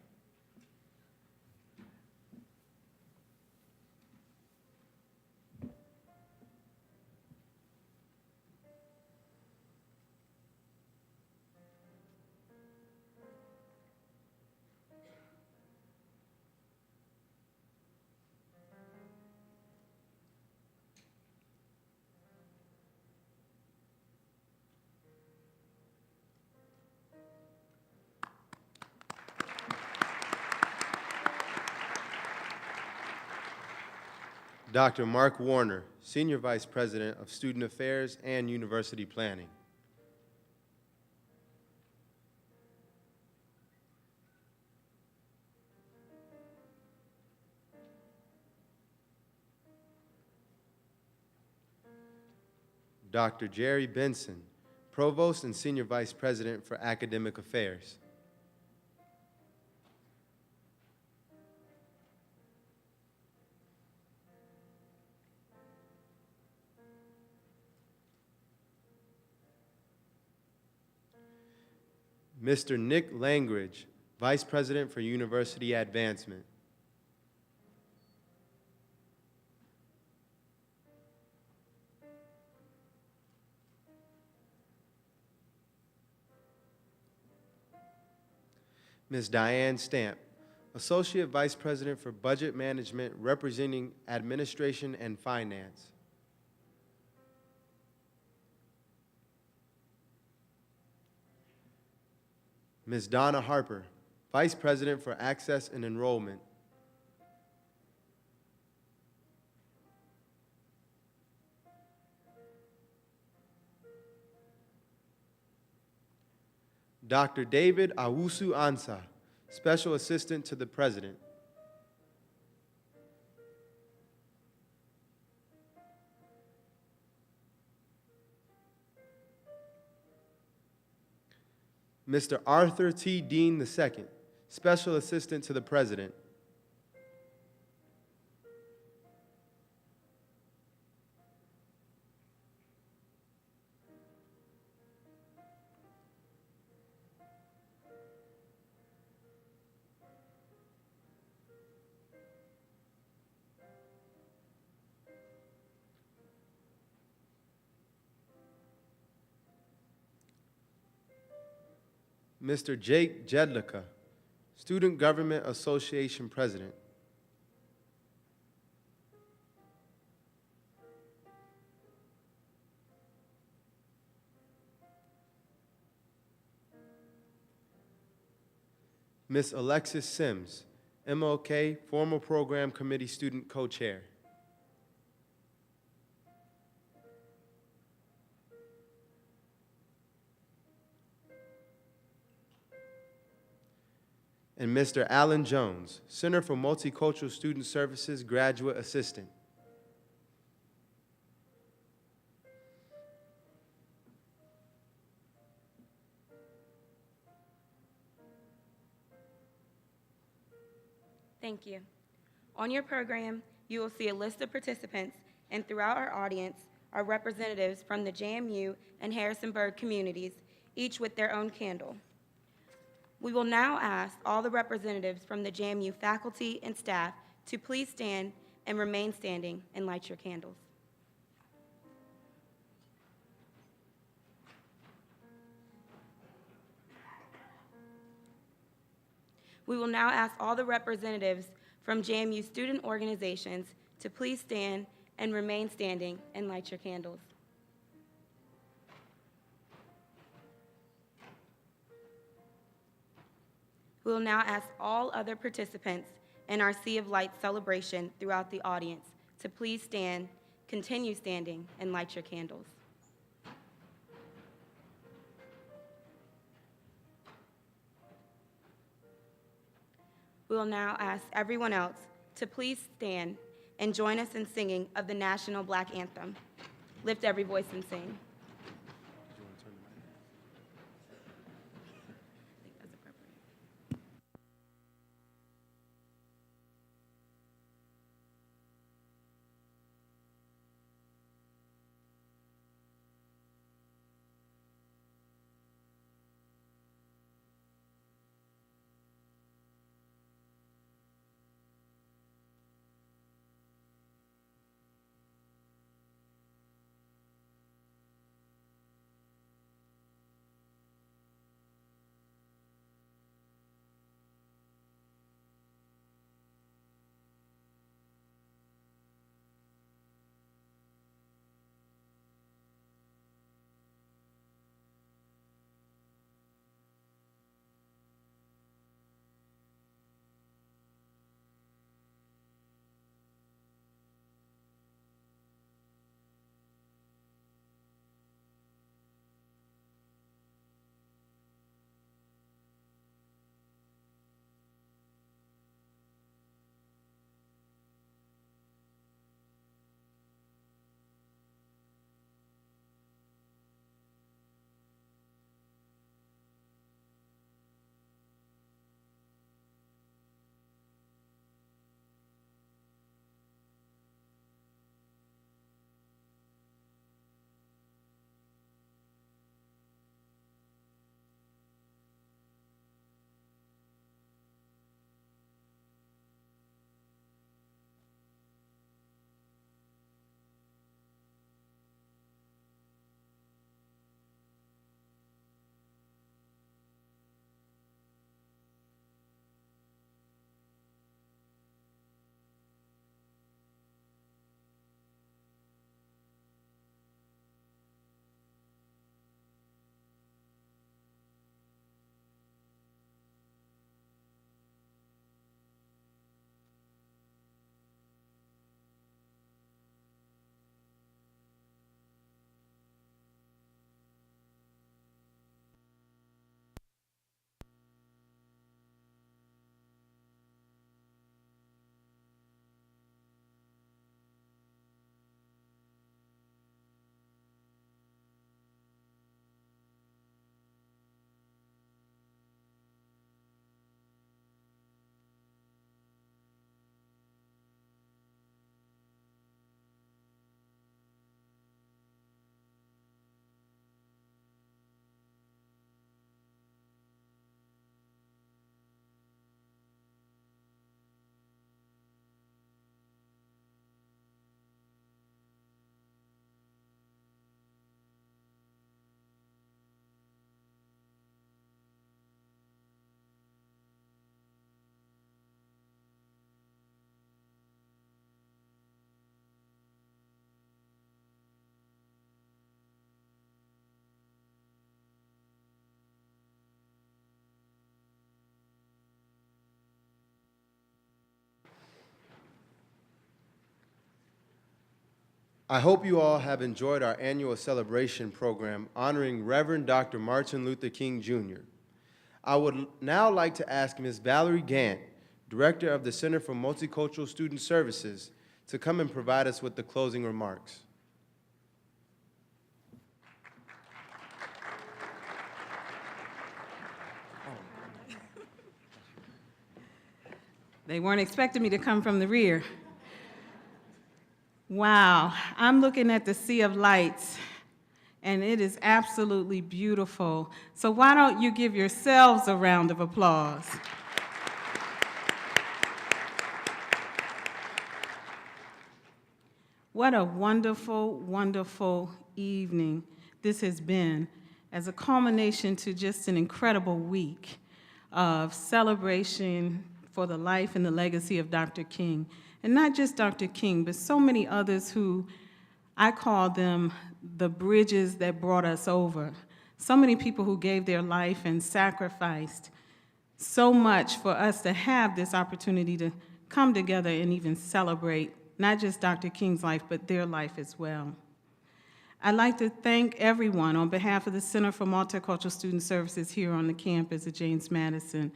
Speaker 6: Dr. Mark Warner, Senior Vice President of Student Affairs and University Planning. Dr. Jerry Benson, Provost and Senior Vice President for Academic Affairs. Mr. Nick Langridge, Vice President for University Advancement. Ms. Diane Stamp, Associate Vice President for Budget Management, representing Administration and Finance. Ms. Donna Harper, Vice President for Access and Enrollment. Dr. David Awusu Ansah, Special Assistant to the President. Mr. Arthur T. Dean II, Special Assistant to the President. Mr. Jake Jedlicka, Student Government Association President. Ms. Alexis Sims, MLK Formal Program Committee Student Co-Chair. And Mr. Alan Jones, Center for Multicultural Student Services Graduate Assistant.
Speaker 7: Thank you. On your program, you will see a list of participants, and throughout our audience are representatives from the JMU and Harrisonburg communities, each with their own candle. We will now ask all the representatives from the JMU faculty and staff to please stand and remain standing and light your candles. We will now ask all the representatives from JMU student organizations to please stand and remain standing and light your candles. We will now ask all other participants in our Sea of Light celebration throughout the audience to please stand, continue standing, and light your candles. We will now ask everyone else to please stand and join us in singing of the National Black Anthem. Lift every voice and sing.
Speaker 6: I hope you all have enjoyed our annual celebration program honoring Reverend Dr. Martin Luther King, Jr. I would now like to ask Ms. Valerie Gant, Director of the Center for Multicultural Student Services, to come and provide us with the closing remarks.
Speaker 15: They weren't expecting me to come from the rear. Wow, I'm looking at the sea of lights, and it is absolutely beautiful. So why don't you give yourselves a round of applause? What a wonderful, wonderful evening this has been as a culmination to just an incredible week of celebration for the life and the legacy of Dr. King. And not just Dr. King, but so many others who I call them the bridges that brought us over. So many people who gave their life and sacrificed so much for us to have this opportunity to come together and even celebrate not just Dr. King's life, but their life as well. I'd like to thank everyone on behalf of the Center for Multicultural Student Services here on the campus at James Madison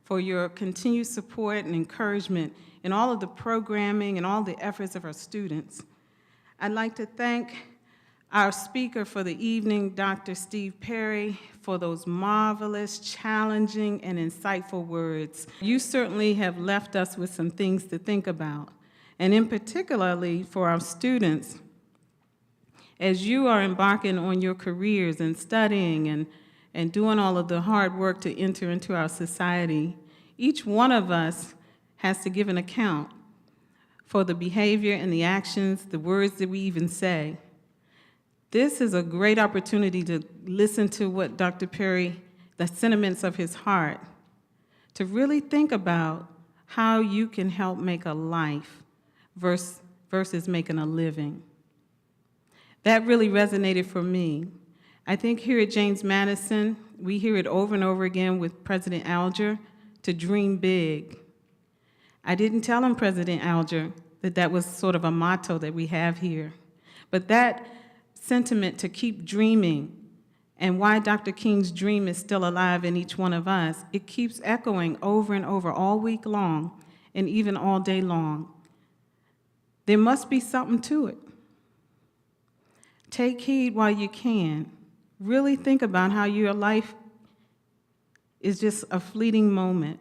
Speaker 15: for your continued support and encouragement in all of the programming and all the efforts of our students. I'd like to thank our speaker for the evening, Dr. Steve Perry, for those marvelous, challenging, and insightful words. You certainly have left us with some things to think about, and in particularly for our students, as you are embarking on your careers and studying and doing all of the hard work to enter into our society, each one of us has to give an account for the behavior and the actions, the words that we even say. This is a great opportunity to listen to what Dr. Perry, the sentiments of his heart, to really think about how you can help make a life versus making a living. That really resonated for me. I think here at James Madison, we hear it over and over again with President Alger, to dream big. I didn't tell him, President Alger, that that was sort of a motto that we have here. But that sentiment to keep dreaming and why Dr. King's dream is still alive in each one of us, it keeps echoing over and over all week long and even all day long. There must be something to it. Take heed while you can. Really think about how your life is just a fleeting moment.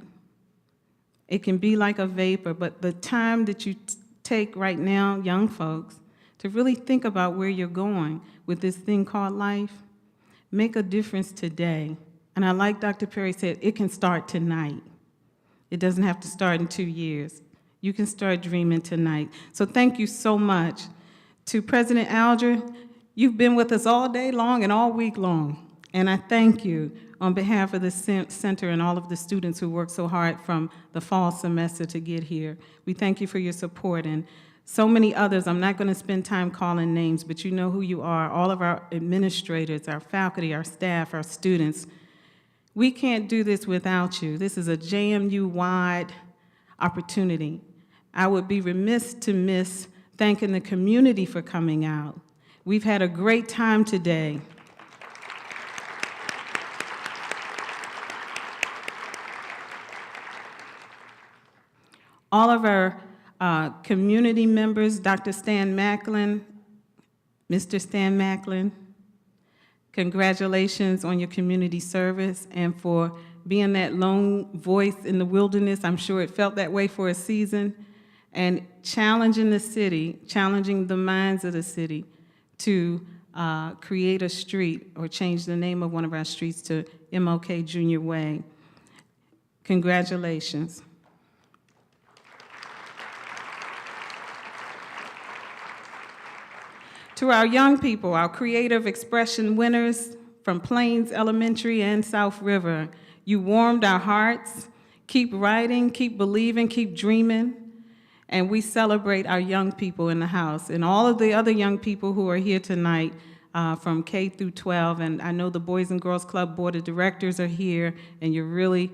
Speaker 15: It can be like a vapor, but the time that you take right now, young folks, to really think about where you're going with this thing called life, make a difference today. And I like Dr. Perry said, it can start tonight. It doesn't have to start in 2 years. You can start dreaming tonight. So thank you so much. To President Alger, you've been with us all day long and all week long. And I thank you on behalf of the center and all of the students who worked so hard from the fall semester to get here. We thank you for your support, and so many others. I'm not going to spend time calling names, but you know who you are, all of our administrators, our faculty, our staff, our students. We can't do this without you. This is a JMU-wide opportunity. I would be remiss to miss thanking the community for coming out. We've had a great time today. All of our community members, Dr. Stan Macklin, Mr. Stan Macklin, congratulations on your community service and for being that lone voice in the wilderness. I'm sure it felt that way for a season, and challenging the city, challenging the minds of the city to create a street or change the name of one of our streets to MLK Jr. Way. Congratulations. To our young people, our creative expression winners from Plains Elementary and South River, you warmed our hearts. Keep writing, keep believing, keep dreaming. And we celebrate our young people in the house and all of the other young people who are here tonight from K through 12. And I know the Boys and Girls Club Board of Directors are here, and you're really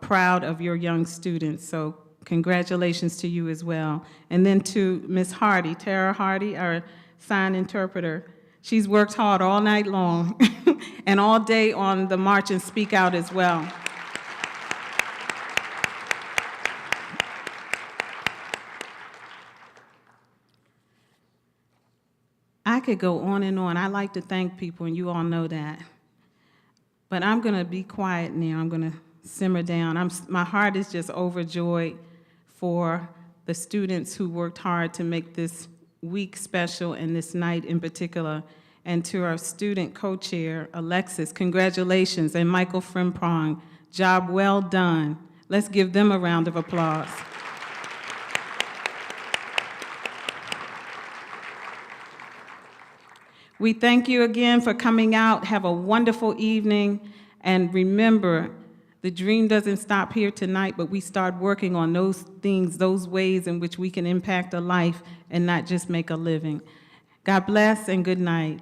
Speaker 15: proud of your young students. So congratulations to you as well. And then to Ms. Hardy, Tara Hardy, our sign interpreter. She's worked hard all night long and all day on the March and Speak Out as well. I could go on and on. I like to thank people, and you all know that. But I'm going to be quiet now. I'm going to simmer down. My heart is just overjoyed for the students who worked hard to make this week special and this night in particular. And to our student co-chair, Alexis, congratulations, and Michael Frimpong, job well done. Let's give them a round of applause. We thank you again for coming out. Have a wonderful evening. And remember, the dream doesn't stop here tonight, but we start working on those things, those ways in which we can impact a life and not just make a living. God bless and good night.